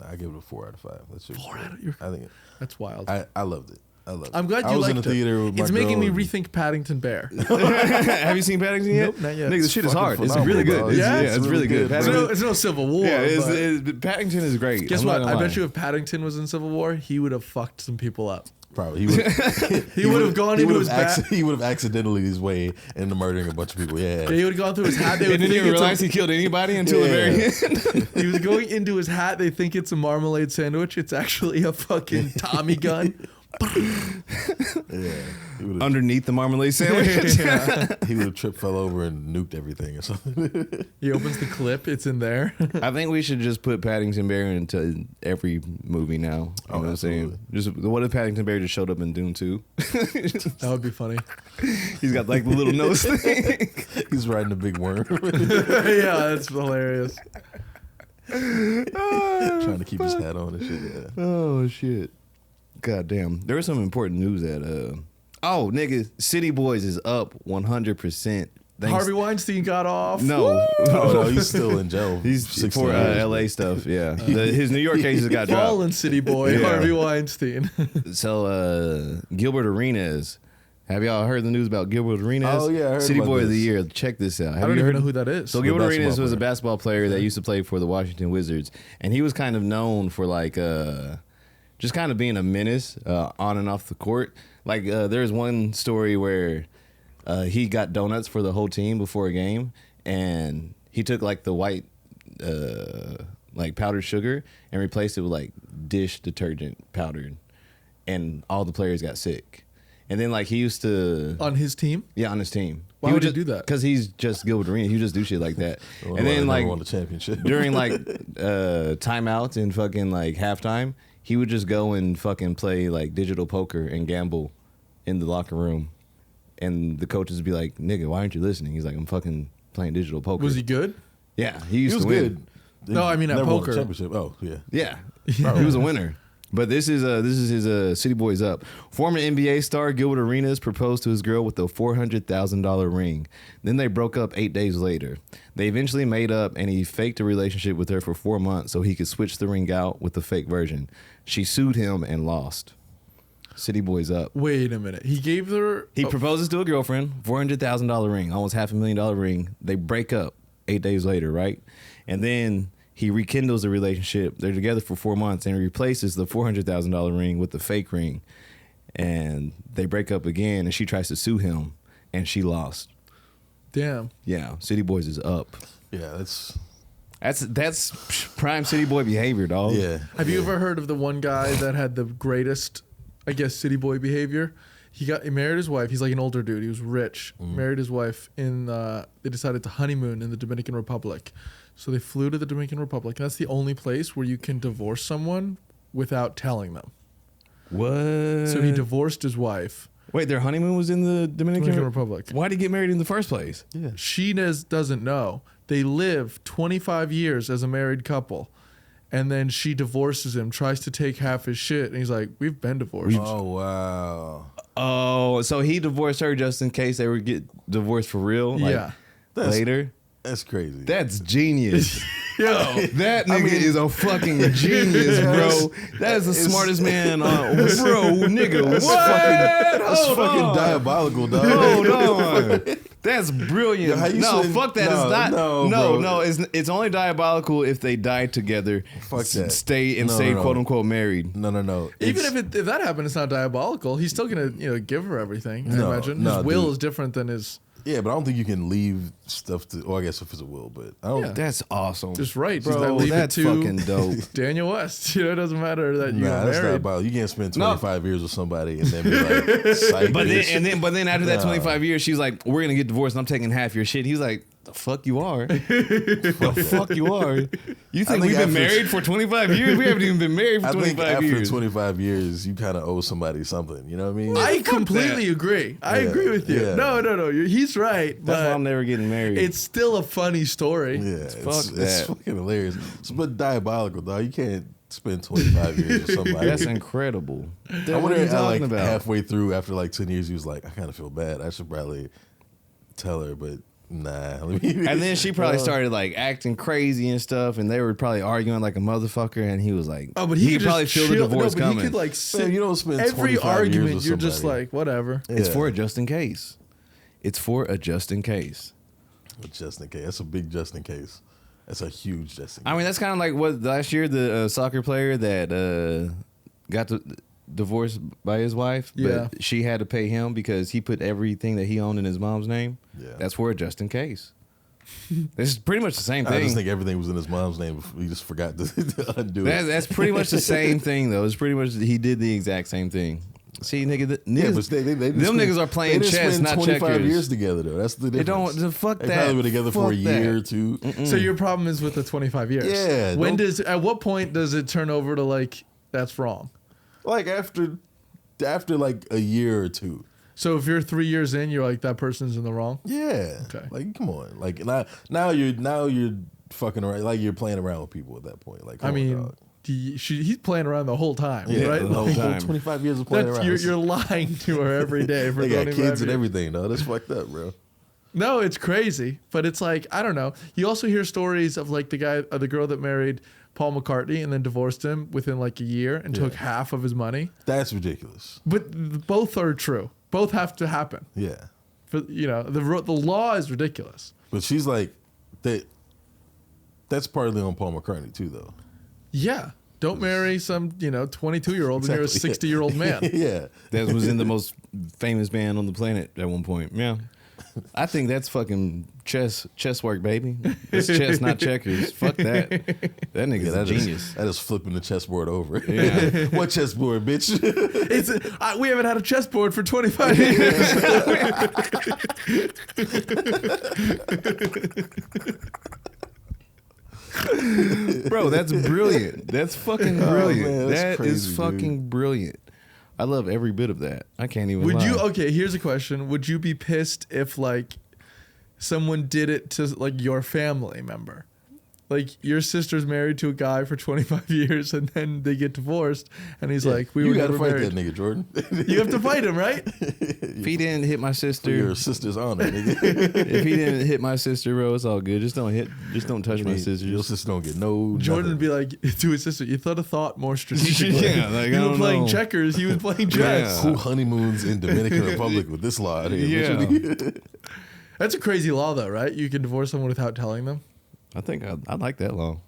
I give it a 4 out of 5. That's just 4 out of your. I think That's wild. I loved it. I loved it. I'm glad I you was liked in the theater it. with my It's making me girl. rethink Paddington Bear. Have you seen Paddington yet? Nope, not yet. Nigga, the It's shit is fucking hard. It's phenomenal, really good. dog. It's, Yeah, yeah, it's really good. It's Paddington, no Civil War. yeah, but Paddington is great. guess I'm what? not I gonna bet lie. you if Paddington was in Civil War, he would have fucked some people up. Probably he would. He would have gone into his back. He would have accidentally his way into murdering a bunch of people. Yeah. He would have gone through his hat. They would And then think you it's realize he killed anybody until the very end. he was going into his hat. They think it's a marmalade sandwich. It's actually a fucking Tommy gun. Yeah. He would have Underneath the marmalade sandwich. tripped, fell over, and nuked everything or something. He opens the clip. It's in there. I think we should just put Paddington Bear into every movie now. You know what I'm saying? Just what if Paddington Bear just showed up in Dune 2? That would be funny. He's got like the little nose thing. He's riding a big worm, Yeah, that's hilarious. trying to keep his hat on and shit. Yeah. Oh shit! God damn! There was some important news that oh nigga, City Boys is up 100%. Harvey Weinstein got off. No, Oh no, he's still in jail. he's 16 for years, LA stuff. Yeah, his New York cases got dropped. Fallen city boy, Yeah. Harvey Weinstein. So Gilbert Arenas. Have y'all heard the news about Gilbert Arenas? Oh, yeah, I heard City about Boy of the this. Year. Check this out. I Have don't you even heard? know who that is. So The Gilbert basketball Arenas was a player. basketball player that used to play for the Washington Wizards, and he was kind of known for like just kind of being a menace on and off the court. Like there's one story where he got donuts for the whole team before a game, and he took like the white like powdered sugar and replaced it with like dish detergent powdered, and all the players got sick. And then like he used to On his team? yeah, on his team. Why would he just do that? Because he's just Gilbert Arenas. He would just do shit like that. Well, and they then never like won the championship during like timeouts and fucking like halftime, he would just go and fucking play like digital poker and gamble in the locker room. And the coaches would be like, "Nigga, why aren't you listening?" He's like, "I'm fucking playing digital poker." Was he good? Yeah, he He used was to win. good. No, I mean at Never won the poker. championship. Oh yeah. Yeah, he was a winner. But this is his City Boys Up. Former NBA star Gilbert Arenas proposed to his girl with a $400,000 ring. Then they broke up 8 days later. They eventually made up, and he faked a relationship with her for 4 months so he could switch the ring out with the fake version. She sued him and lost. City Boys Up. Wait a minute. He gave her. He proposes to a girlfriend, $400,000 ring, almost $500,000 ring. They break up 8 days later, right? And then he rekindles the relationship. They're together for 4 months and replaces the $400,000 ring with the fake ring. And they break up again, and she tries to sue him, and she lost. Damn. Yeah, City Boys is up. Yeah, that's That's prime City Boy behavior, dog. yeah. Have you ever heard of the one guy that had the greatest, I guess, city boy behavior? He married his wife. He's like an older dude. He was rich. Married his wife they decided to honeymoon in the Dominican Republic. So they flew to the Dominican Republic. And that's the only place where you can divorce someone without telling them. What? So he divorced his wife. Wait, their honeymoon was in the Dominican Republic. Why'd he get married in the first place? Yeah. She doesn't know. They live 25 years as a married couple. And then she divorces him, tries to take half his shit. And he's like, we've been divorced. Oh wow. Oh, so he divorced her just in case they would get divorced for real? Like, Yeah. later? That's crazy. That's genius. Yo, That nigga is a fucking genius, bro. That is the smartest man on. Bro, nigga, what? That's Hold fucking on. diabolical, dog. Hold on. That's brilliant. Yo, how you No, saying- fuck that. no, It's not. no, No, bro. it's only diabolical if they die together. Fuck that. Stay No, stay no. quote unquote married. No. even It's- if that happened, it's not diabolical. He's still gonna give her everything. I No, imagine no, his will dude. is different than his. yeah, but I don't think you can leave stuff to. Well, I guess if it's a will, but I don't. Yeah. That's awesome. Just right. Bro, Just leave it that's to fucking dope. Daniel West. It doesn't matter that you Nah, got that's not married. about. You can't spend No. 25 years with somebody and then be like, psych. But bitch. then after that Nah. 25 years, she's like, "We're gonna get divorced, and I'm taking half your shit." He's like, "The fuck you are? The fuck you are? You think think we've been after- married for 25 years? We haven't even been married for I think 25 after years." 25 years, you kind of owe somebody something. You know what I mean? I fuck completely that. agree. I Yeah, agree with you. yeah. No. He's right. That's why But I'm never getting married. it's still a funny story. yeah, it's that. fucking hilarious. It's but diabolical, dog. You can't spend 25 years with somebody. That's incredible. I What wonder are you at talking like about? halfway through, after like 10 years, he was like, I kind of feel bad. I should probably tell her, but nah. And then she probably started like acting crazy and stuff, and they were probably arguing like a motherfucker. And he was like, Oh, but he could could probably just feel chill. the divorce no, but coming. he could like sit. you don't spend every 25 years argument. with You're just somebody. like whatever. It's Yeah. for a just in case. It's for a just in case. Just in case. That's a big just in case. That's a huge just in case. I mean, that's kind of like what last year the soccer player that got divorced by his wife, Yeah. but she had to pay him because he put everything that he owned in his mom's name. Yeah. That's for a just in case. This is pretty much the same I just thing. think everything was in his mom's name. He just forgot to undo it. That's pretty much the same thing, though. It's pretty much he did the exact same thing. See, nigga, Yeah, niggas, but they them didn't niggas are playing they didn't chess, spend not 25 checkers. years together, though. That's the They difference. don't fuck They that. probably were together for a Fuck year that. or two. So your problem is with the 25 years. Yeah, When don't- at what point does it turn over to like that's wrong? Like after like a year or two. So if you're 3 years in, you're like that person's in the wrong. Yeah. Okay. Like come on. Like now you're fucking around. Like you're playing around with people at that point. Like come I on, mean, dog. he's playing around the whole time, Yeah, right? the whole Like, time. 25 years of playing that's, around. you're lying to her every day for They got 25 kids and years. everything, though. That's fucked up, bro. No, it's crazy, but it's like I don't know. You also hear stories of like the girl that married Paul McCartney and then divorced him within like a year and took half of his money. That's ridiculous. But both are true. Both have to happen. Yeah. For the law is ridiculous. But she's like, that's partly on Paul McCartney, too, though. Yeah, Don't marry some 22-year-old when you're a Exactly. 60-year-old man. Yeah. That was in the most famous band on the planet at one point. Yeah. I think that's fucking chess work, baby. It's chess, not checkers. Fuck that. That nigga's a That genius. is flipping the chessboard over. Yeah. What chessboard, bitch? We haven't had a chessboard for 25 years. Bro, that's brilliant. That's fucking brilliant. man, that's That is crazy, fucking brilliant. I love every bit of that. I can't even Would lie. you? Okay, here's a question. Would you be pissed if like someone did it to like your family member? Like your sister's married to a guy for 25 years and then they get divorced and he's like, we you were gotta never fight married. that nigga, Jordan. You have to fight him, right? If he didn't hit my For sister, your sister's honor, nigga. if he didn't hit my sister, bro, it's all good. Just don't touch my sister. Your sister don't get no. Jordan would nothing. be like to his sister, you thought a thought more strategically. Yeah, like, you I were don't playing know. checkers, he was playing Yeah. chess. Who honeymoons in Dominican Republic with this law? Yeah. That's a crazy law though, right? You can divorce someone without telling them. I think I like that law.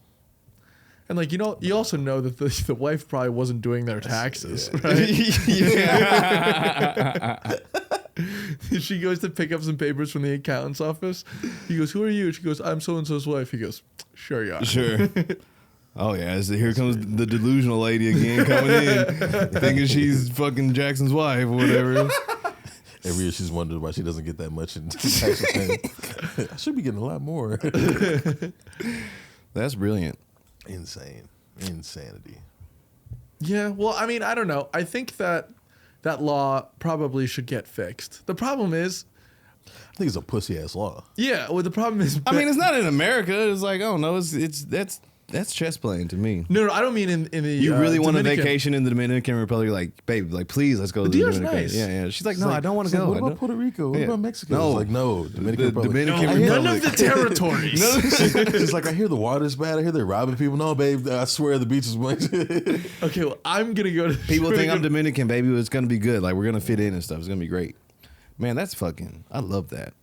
And like, you also know that the wife probably wasn't doing their taxes, right? Yeah. She goes to pick up some papers from the accountant's office. He goes, "Who are you?" She goes, "I'm so-and-so's wife." He goes, "Sure you are." Sure. Oh yeah, so here comes the delusional lady again coming in, thinking she's fucking Jackson's wife or whatever. Every year she's wondered why she doesn't get that much in tax return. I should be getting a lot more. That's brilliant. Insanity. Yeah, well, I mean, I don't know. I think that law probably should get fixed. The problem is, I think it's a pussy ass law. yeah, well, the problem is, I mean, it's not in America. It's like, oh no, that's chess playing to me. no, I don't mean in the You really want a Dominican. vacation in the Dominican Republic? Like, babe, like please, let's go to the DR's Dominican. nice. Yeah, yeah. She's like, no, It's I don't want it's to go. What I about don't- Puerto Rico? What Yeah. about Mexico? No. It's like, no, Dominican The Republic. Dominican I hear- None Republic. of the territories. She's like, I hear the water's bad. I hear they're robbing people. No, babe, I swear the beach is blank. Okay, well, I'm gonna go to. People think I'm Dominican, baby. It's gonna be good. Like we're gonna fit in and stuff. It's gonna be great. Man, that's fucking. I love that.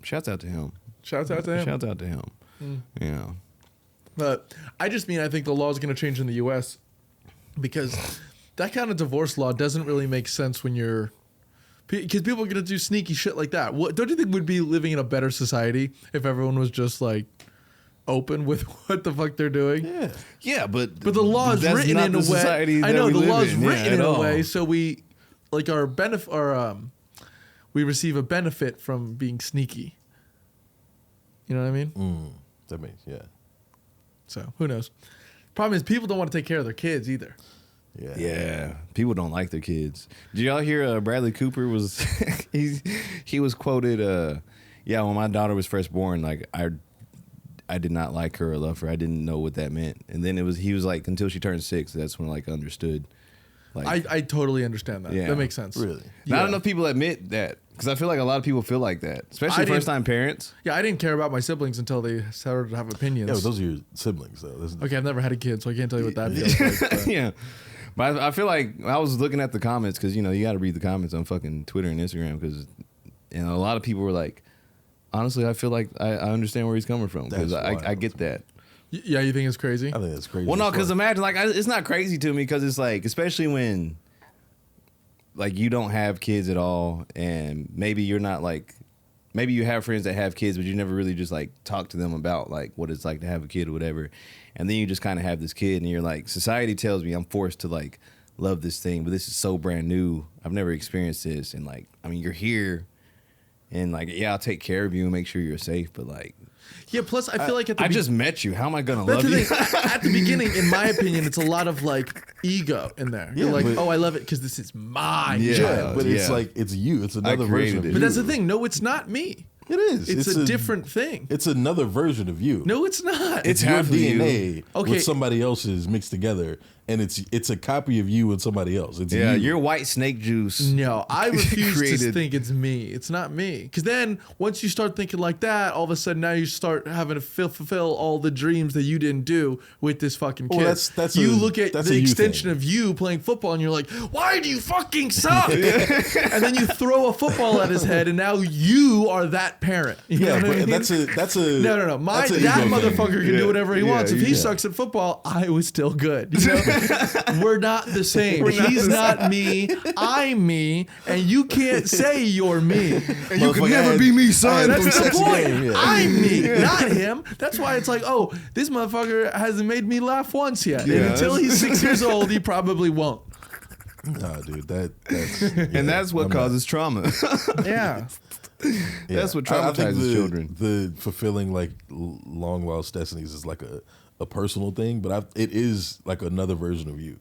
Shouts out to him. Shouts out to him. Shouts out to him. Yeah. But I just mean I think the law is going to change in the U.S. because that kind of divorce law doesn't really make sense when you're because people are going to do sneaky shit like that. What don't you think we'd be living in a better society if everyone was just like open with what the fuck they're doing? Yeah. Yeah, but But the law is that's written not in the a way. society I that know we the live law is in, yeah, written at in a all. way so we like our benefit we receive a benefit from being sneaky. You know what I mean? That means, yeah. So who knows? Problem is people don't want to take care of their kids either. Yeah. Yeah, people don't like their kids. Did y'all hear Bradley Cooper was he was quoted? Yeah, when my daughter was first born, like I did not like her or love her. I didn't know what that meant. And then he was like until she turned 6, that's when like I understood. Like I totally understand that. Yeah. That makes sense. Really? not enough people admit that because I feel like a lot of people feel like that, especially I didn't- first time parents. Yeah, I didn't care about my siblings until they started to have opinions. Yeah, but those are your siblings, though. There's- Okay, I've never had a kid, so I can't tell you what that feels like. but- Yeah. But I feel like I was looking at the comments because, you know, you got to read the comments on fucking Twitter and Instagram because, you know, a lot of people were like, honestly, I feel like I understand where he's coming from because That's I wild. get that. Yeah, you think it's crazy? I think that's crazy. Well, no, as because fuck. imagine, like, it's not crazy to me because it's like, especially when, like, you don't have kids at all and maybe you're not like, maybe you have friends that have kids, but you never really just like talk to them about like what it's like to have a kid or whatever. And then you just kind of have this kid and you're like, society tells me I'm forced to like love this thing, but this is so brand new. I've never experienced this. And like, I mean, you're here and like, yeah, I'll take care of you and make sure you're safe. But like, Yeah, plus I feel like at the I just met you. How am I going to that's love the you? thing. At the beginning, in my opinion, it's a lot of like ego in there. You're Yeah, like, but- oh, I love it because this is mine. Yeah. Yeah, but it's yeah. like, it's you. It's another created version of it. you. But that's the thing. No, it's not me. It is. It's a different thing. It's another version of you. No, it's not. It's your half of you. DNA Okay. with somebody else's mixed together, and it's a copy of you and somebody else. It's Yeah, you. you're white snake juice. No, I refuse to Created- think it's me. It's not me. Because then once you start thinking like that, all of a sudden now you start having to fulfill all the dreams that you didn't do with this fucking kid. Well, that's you a- look at that's the a you extension thing. of you playing football and you're like, why do you fucking suck? And then you throw a football at his head and now you are that that parent. You know Yeah, what I but mean? that's a No. that's an That ego thing. motherfucker can do whatever he wants. If he yeah. sucks at football, I was still good. You know? We're not the same. He's not me. I'm me, and you can't say you're me. And you can never be me, son. That's the Sex point. game, yeah. I'm me, not him. That's why it's like, oh, this motherfucker hasn't made me laugh once yet. And Yeah, until he's 6 years old, he probably won't. Nah, dude, that's And that's what causes trauma. Yeah. That's what I think traumatizes children. The fulfilling like long lost destinies is like a personal thing, but it is like another version of you.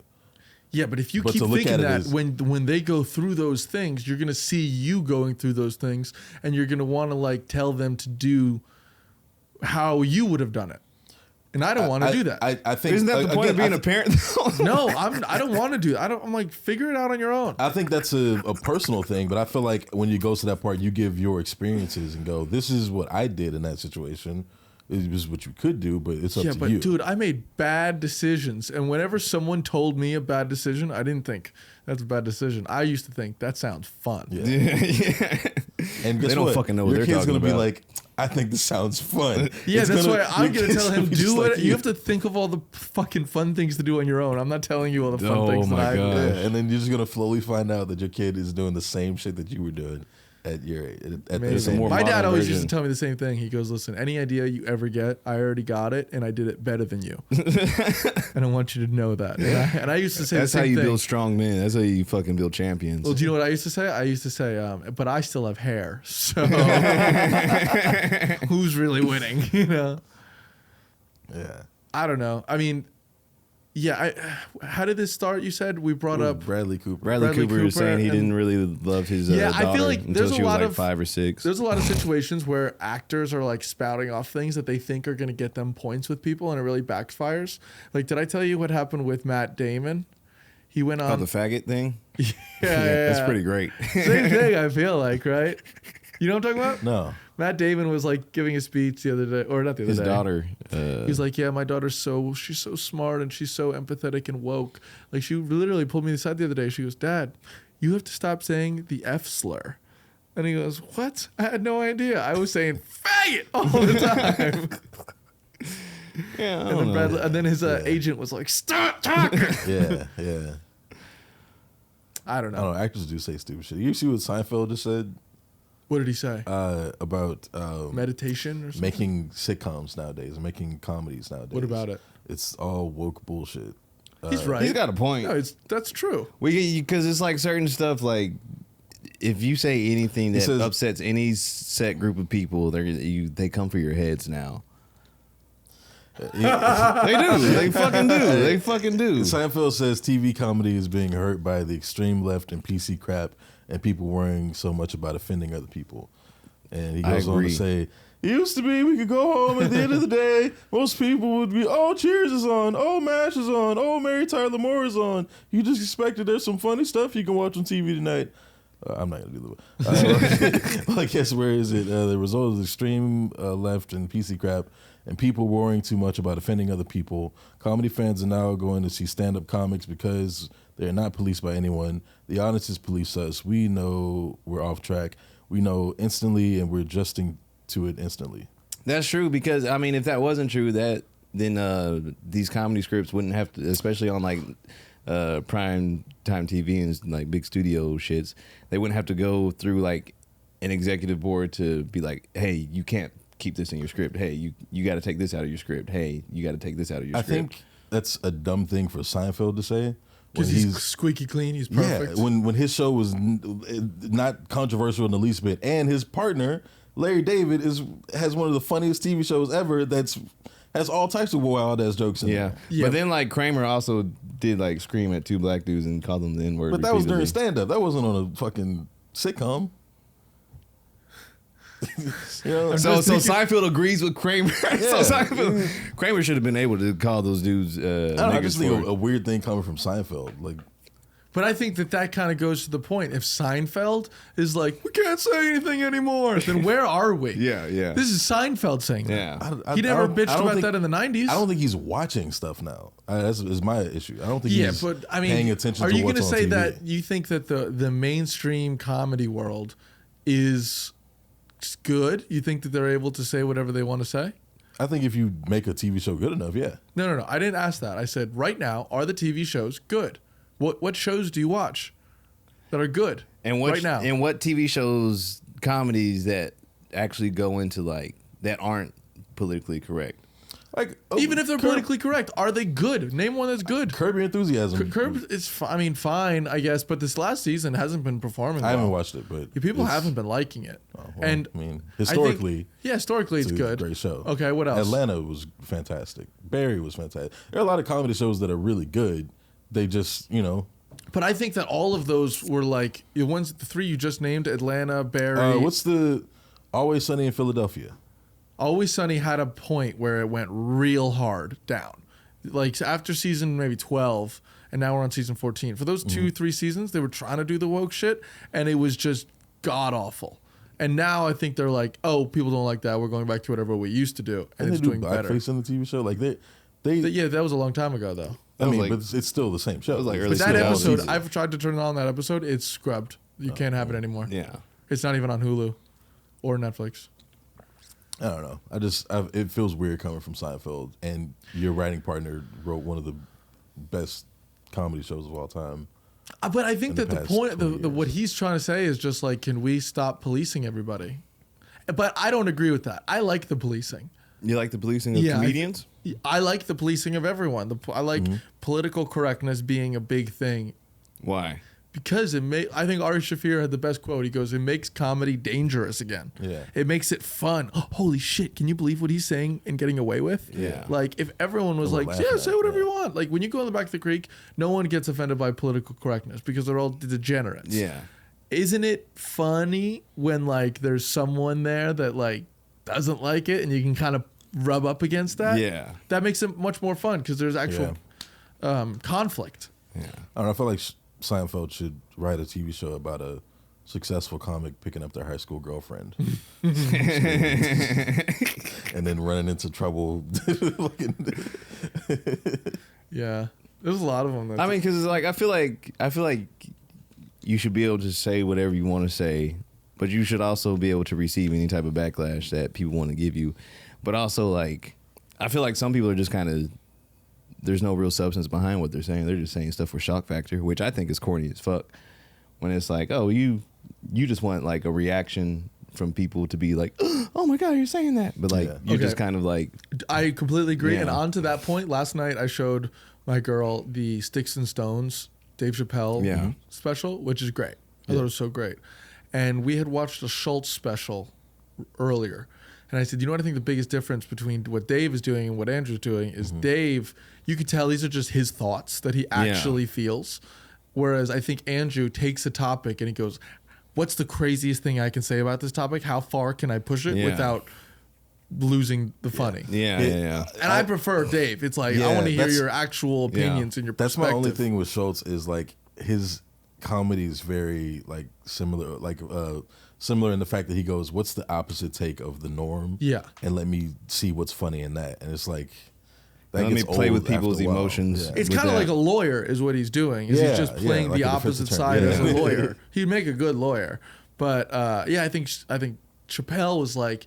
Yeah, but if you But keep to look thinking at it that as- when they go through those things, you're gonna see you going through those things, and you're gonna want to like tell them to do how you would have done it. And I don't want to do that. I think Isn't that the point of being a parent, though? No, I don't want to do that. I'm like, figure it out on your own. I think that's a personal thing, but I feel like when you go to that part, you give your experiences and go, "This is what I did in that situation. This is what you could do, but it's up Yeah, to but you." dude, I made bad decisions, and whenever someone told me a bad decision, I didn't think that's a bad decision. I used to think that sounds fun. Yeah. yeah. And guess They don't what? fucking know what Your they're kid's talking gonna be about. like, "I think this sounds fun." Yeah, It's that's why I'm your gonna kid's tell him be just do like it. You have to think of all the fucking fun things to do on your own. I'm not telling you all the fun Oh things that my I God. Yeah, did. and then you're just gonna slowly find out that your kid is doing the same shit that you were doing at your at the Amazing. same more My dad modern always used to version. tell me the same thing. He goes, "Listen, any idea you ever get, I already got it, and I did it better than you, and I want you to know that." And I used to say That's the how same you thing. build strong men. That's how you fucking build champions. Well, do you know what I used to say? I used to say, but I still have hair, so who's really winning? You know? Yeah. I don't know. I mean, yeah. How did this start? You said we brought up. Bradley Cooper. Bradley Cooper was saying he and- didn't really love his Yeah, I feel daughter like until there's a she was lot like of- 5 or 6. There's a lot of situations where actors are like spouting off things that they think are going to get them points with people, and it really backfires. Like, did I tell you what happened with Matt Damon? He went Oh, on. the faggot thing? yeah, That's pretty great. Same thing. I feel like, right? You know what I'm talking about? No. Matt Damon was like giving a speech the other day, or not the other His day. daughter. He's like, yeah, my daughter's she's so smart and she's so empathetic and woke. Like, she literally pulled me aside the other day. She goes, "Dad, you have to stop saying the F slur." And he goes, "What? I had no idea. I was saying faggot all the time." yeah, I and, don't then know. and then his agent was like, "Stop talking." Yeah. I don't I know. don't know. Actors do say stupid shit. You see what Seinfeld just said What did he say? about Meditation or something? making sitcoms nowadays and making comedies nowadays? What about it? It's all woke bullshit. He's right. He's got a point. No, that's true. Because it's like certain stuff, like if you say anything that says- upsets any set group of people, they come for your heads now. They do. They fucking do. They fucking do. Seinfeld says TV comedy is being hurt by the extreme left and PC crap and people worrying so much about offending other people. And he I goes on to agree. say, "It used to be we could go home at the end of the day. Most people would be, oh, Cheers is on. Oh, MASH is on. Oh, Mary Tyler Moore is on. You just expected there's some funny stuff you can watch on TV tonight." I'm not going to do that. Well, I guess where is it? The result is extreme left and PC crap and people worrying too much about offending other people. Comedy fans are now going to see stand-up comics because they're not policed by anyone. The audiences police us. We know we're off track. We know instantly, and we're adjusting to it instantly. That's true because I mean, if that wasn't true, then these comedy scripts wouldn't have to, especially on like prime time TV and like big studio shits. They wouldn't have to go through like an executive board to be like, "Hey, you can't keep this in your script. Hey, you got to take this out of your script. Hey, you got to take this out of your I script." think that's a dumb thing for Seinfeld to say. Because he's squeaky clean. He's perfect. Yeah, when his show was not controversial in the least bit, and his partner Larry David has one of the funniest TV shows ever. Has all types of wild ass jokes in Yeah. there. Yeah. But then like Kramer also did like scream at 2 black dudes and call them the N-word. But that was during repeatedly. stand up. That wasn't on a fucking sitcom. You know? I'm So just thinking- Seinfeld agrees with Kramer. So Kramer should have been able to call those dudes I don't know, I niggas just for think it. a weird thing coming from Seinfeld. Like, But I think that kind of goes to the point. If Seinfeld is like, we can't say anything anymore, then where are we? Yeah, yeah. This is Seinfeld saying that. Yeah. He never bitched I don't about think- that in the 90s. I don't think he's watching stuff now. That's is my issue. I don't think Yeah, he's but I mean, paying attention are to you what's gonna on say TV. that you think that the mainstream comedy world is good? You think that they're able to say whatever they want to say? I think if you make a TV show good enough, yeah. No. I didn't ask that. I said, right now, are the TV shows good? What shows do you watch that are good And what right now? and what TV shows, comedies that actually go into like that aren't politically correct? Like Even if they're politically correct, are they good? Name one that's good. Curb Your Enthusiasm. Curb is, fine, I guess, but this last season hasn't been performing I haven't well. watched it, but People it's- haven't been liking it. well, And I mean, I think- historically, historically it's a good. great show. Okay, what else? Atlanta was fantastic. Barry was fantastic. There are a lot of comedy shows that are really good. They just, But I think that all of those were like the three you just named: Atlanta, Barry. what's the Always Sunny in Philadelphia? Always Sunny had a point where it went real hard down. Like after season maybe 12, and now we're on season 14. For those 2-3 seasons, they were trying to do the woke shit, and it was just god awful. And now I think they're like, oh, people don't like that. We're going back to whatever we used to do, and Didn't it's they do doing better. blackface in the TV show? Like they Yeah, that was a long time ago though. I was mean, like- but it's still the same show. was like early But that 2000s. episode, I've tried to turn on that episode. It's scrubbed. You can't have it anymore. Yeah. It's not even on Hulu or Netflix. I don't know. It feels weird coming from Seinfeld, and your writing partner wrote one of the best comedy shows of all time. But I think In the that the past point, 20 years. what he's trying to say is just like, can we stop policing everybody? But I don't agree with that. I like the policing. You like the policing of Yeah, comedians? I like the policing of everyone. I like political correctness being a big thing Why? because I think Ari Shaffir had the best quote. He goes, "It makes comedy dangerous again. Yeah. It makes it fun. Holy shit! Can you believe what he's saying and getting away with? Yeah. Like if everyone was We're like, laughing yeah, at say it, whatever yeah. you want. Like when you go in the back of the creek, no one gets offended by political correctness because they're all degenerates. Yeah. Isn't it funny when like there's someone there that like doesn't like it and you can kind of rub up against that? Yeah. That makes it much more fun because there's actual conflict. Yeah. I don't know. I feel like Seinfeld should write a TV show about a successful comic picking up their high school girlfriend and then running into trouble. Yeah. There's a lot of them. I mean, because like I feel like you should be able to say whatever you want to say, but you should also be able to receive any type of backlash that people want to give you. But also, like, I feel like some people are just kind of, there's no real substance behind what they're saying. They're just saying stuff for shock factor, which I think is corny as fuck. When it's like, oh, you just want like a reaction from people to be like, oh my God, you're saying that. But like, Yeah. you're Okay. just kind of like, I completely agree. Yeah. And on to that point, last night I showed my girl the Sticks and Stones Dave Chappelle Yeah. special, which is great. I thought it was so great. And we had watched a Schultz special earlier. And I said, you know what I think the biggest difference between what Dave is doing and what Andrew's doing is Dave, you could tell these are just his thoughts that he actually feels. Whereas I think Andrew takes a topic and he goes, what's the craziest thing I can say about this topic? How far can I push it Yeah. without losing the funny? yeah. And I prefer Dave. It's like, I Yeah, want to hear that's- your actual opinions and your That's perspective. my only thing with Schultz is like his comedy is very like similar, similar in the fact that he goes, "What's the opposite take of the norm?" Yeah. and let me see what's funny in that. And it's like that Let me gets play old with people's after a while. emotions. Yeah. It's with kind of that. like a lawyer is what he's doing. Is Yeah, he's just yeah, playing like the a defense opposite attorney. side as a Yeah. lawyer. He'd make a good lawyer. But yeah, I think Chappelle was like,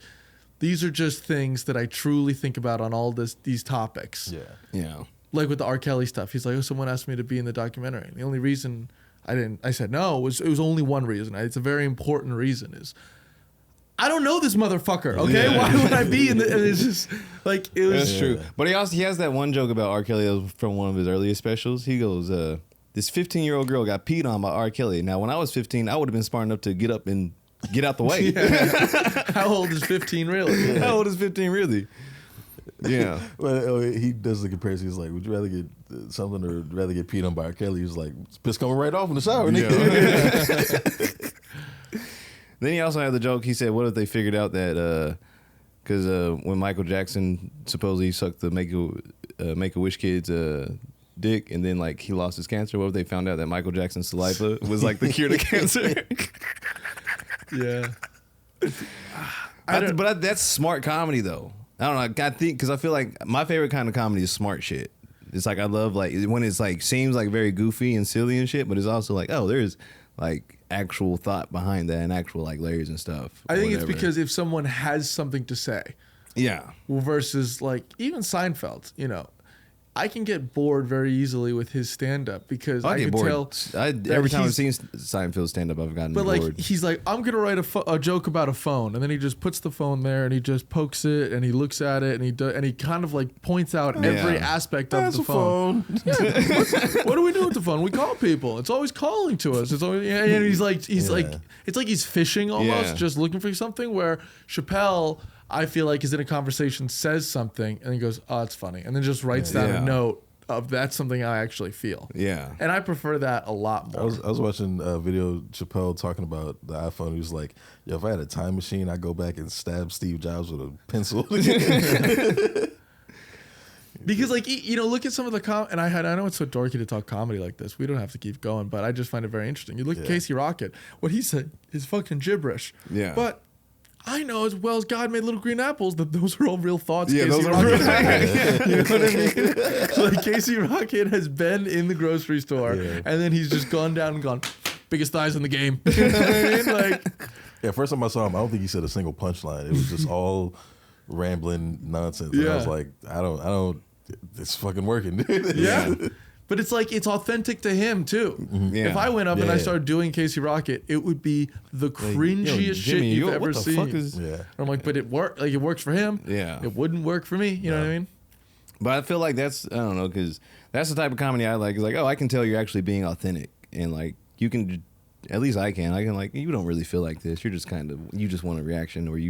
these are just things that I truly think about on all these topics. Yeah, Yeah. Like with the R. Kelly stuff. He's like, oh, someone asked me to be in the documentary. And the only reason I said no, it was only one reason. It's a very important reason is I don't know this motherfucker, okay? Yeah. Why would I be in the, and it's just like, it was. That's true. But he has that one joke about R. Kelly that was from one of his earliest specials. He goes, this 15-year-old girl got peed on by R. Kelly. Now, when I was 15, I would have been smart enough to get up and get out the way. How old is 15 really? How old is 15 really? Yeah. well, he does the comparison. He's like, "Would you rather get something or rather get peed on by R. Kelly?" He's like, "Piss coming right off in the shower." nigga." Then he also had the joke. He said, what if they figured out that, because when Michael Jackson supposedly sucked the Make-A-Wish kid's dick and then like he lost his cancer, what if they found out that Michael Jackson's saliva was like the cure to cancer? Yeah. But that's smart comedy though. I don't know. I think because I feel like my favorite kind of comedy is smart shit. It's like I love like when it's like seems like very goofy and silly and shit, but it's also like, oh, there's like actual thought behind that and actual like layers and stuff. I or think it's whatever. because if someone has something to say, yeah, versus like even Seinfeld, you know, I can get bored very easily with his stand-up because I get can bored. tell. Every time I've he's- seen Seinfeld stand up, I've gotten But bored. like he's like, I'm gonna write a joke about a phone, and then he just puts the phone there, and he just pokes it, and he looks at it, and he kind of like points out every Yeah. aspect of That's the a phone. phone. What do we do with the phone? We call people. It's always calling to us. It's always, and he's like it's like he's fishing almost, Yeah. just looking for something. Where Chappelle, I feel like, is in a conversation, says something, and he goes, "Oh, it's funny," and then just writes down Yeah. a note of that's something I actually feel. yeah. And I prefer that a lot I more. was watching a video Chappelle talking about the iPhone. He was like, "Yo, if I had a time machine, I'd go back and stab Steve Jobs with a pencil." Because like you know, look at some of the and I know it's so dorky to talk comedy like this. We don't have to keep going, but I just find it very interesting. You look at Yeah. Casey Rocket. What he said is fucking gibberish. Yeah. But I know as well as God made little green apples that those are all real thoughts. Yeah, Casey those are Rocket real. had. You know what I mean? So like Casey Rocket has been in the grocery store Yeah. and then he's just gone down and gone, biggest thighs in the game. You know what I mean? Like, Yeah, first time I saw him, I don't think he said a single punchline. It was just all rambling nonsense. And I was Yeah. like, I don't. It's fucking working, dude. yeah. But it's like it's authentic to him too. Yeah. If I went up and I Yeah. started doing Casey Rocket, it would be the cringiest Yo, shit Jimmy, you've what ever the seen. fuck is- Yeah. And I'm like, but it worked. Like it works for him. Yeah. It wouldn't work for me. You know what I mean? But I feel like that's, I don't know, because that's the type of comedy I like. It's like, oh, I can tell you're actually being authentic. And like, you can, at least I can like, you don't really feel like this. You're just kind of, you just want a reaction or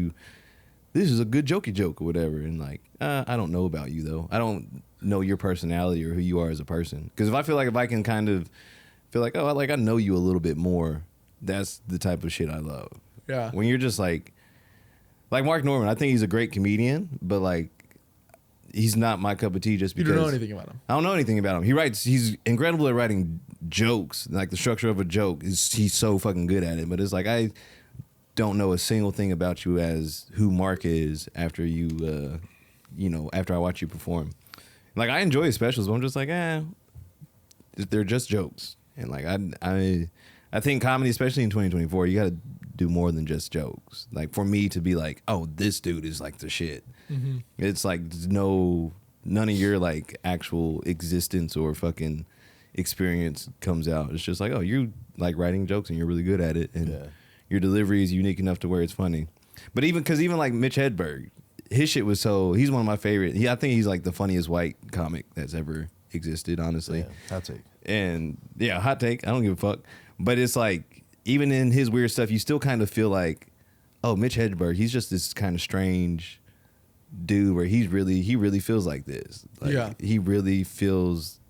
this is a good jokey joke or whatever. And like, I don't know about you though. I don't know your personality or who you are as a person. Because if I can kind of feel like, oh, I know you a little bit more, that's the type of shit I love. Yeah. When you're just like Mark Norman, I think he's a great comedian, but like, he's not my cup of tea just You because don't know anything about him. I don't know anything about him. He's incredible at writing jokes. Like the structure of a joke he's so fucking good at it. But it's like I don't know a single thing about you as who Mark is after after I watch you perform. Like I enjoy his specials, but I'm just like, they're just jokes. And like I think comedy, especially in 2024, you got to do more than just jokes. Like for me to be like, oh, this dude is like the shit. Mm-hmm. It's like none of your like actual existence or fucking experience comes out. It's just like, oh, you like writing jokes and you're really good at it, and Yeah. your delivery is unique enough to where it's funny. But even like Mitch Hedberg, his shit was he's one of my favorite. I think he's like the funniest white comic that's ever existed, honestly. Yeah, hot take. And yeah, hot take. I don't give a fuck. But it's like, even in his weird stuff, you still kind of feel like, oh, Mitch Hedberg, he's just this kind of strange dude where he really feels like this. Like, Yeah. he really feels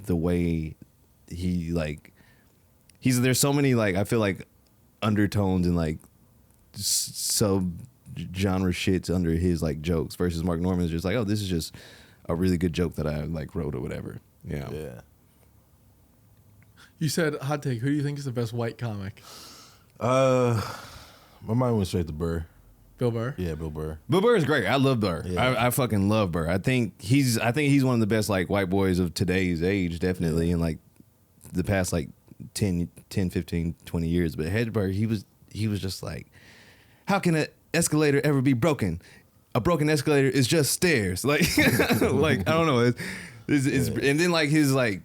the way he like. There's so many like, I feel like undertones and like sub genre shits under his like jokes versus Mark Norman is just like, oh, this is just a really good joke that I like wrote or whatever. Yeah. Yeah. You said hot take. Who do you think is the best white comic? My mind went straight to Burr. Bill Burr. Yeah, Bill Burr. But Burr is great. I love Burr. Yeah. I fucking love Burr. I think he's one of the best like white boys of today's age, definitely, in like the past like 10, 15, 20 years. But Hedberg, he was just like, how can an escalator ever be broken? A broken escalator is just stairs. Like, like I don't know. It's and then like his like,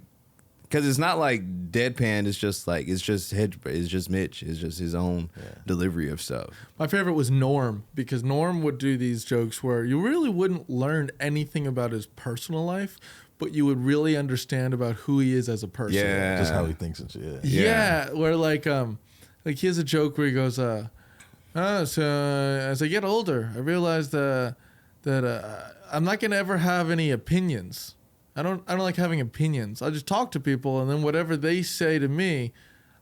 because it's not like deadpan. It's just Hedberg. It's just Mitch. It's just his own delivery of stuff. My favorite was Norm, because Norm would do these jokes where you really wouldn't learn anything about his personal life, but you would really understand about who he is as a person. Yeah. Just how he thinks and shit. Yeah. Yeah, where like he has a joke where he goes, so as I get older, I realized that I'm not gonna ever have any opinions. I don't like having opinions. I just talk to people, and then whatever they say to me,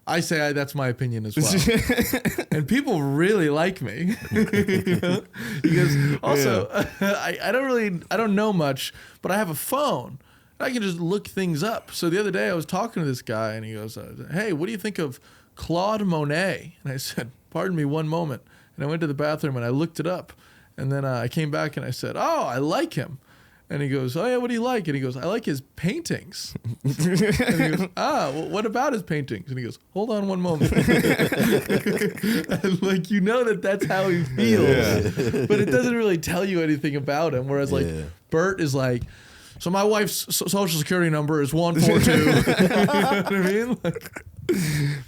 I say that's my opinion as well. And people really like me. You know? Because also, I don't know much, but I have a phone. I can just look things up. So the other day I was talking to this guy, and he goes, hey, what do you think of Claude Monet? And I said, pardon me one moment. And I went to the bathroom and I looked it up. And then I came back and I said, oh, I like him. And he goes, oh yeah, what do you like? And he goes, I like his paintings. And he goes, well, what about his paintings? And he goes, hold on one moment. And like, you know that's how he feels. Yeah. But it doesn't really tell you anything about him. Whereas like Bert is like, so my wife's social security number is 142. You know what I mean? Like,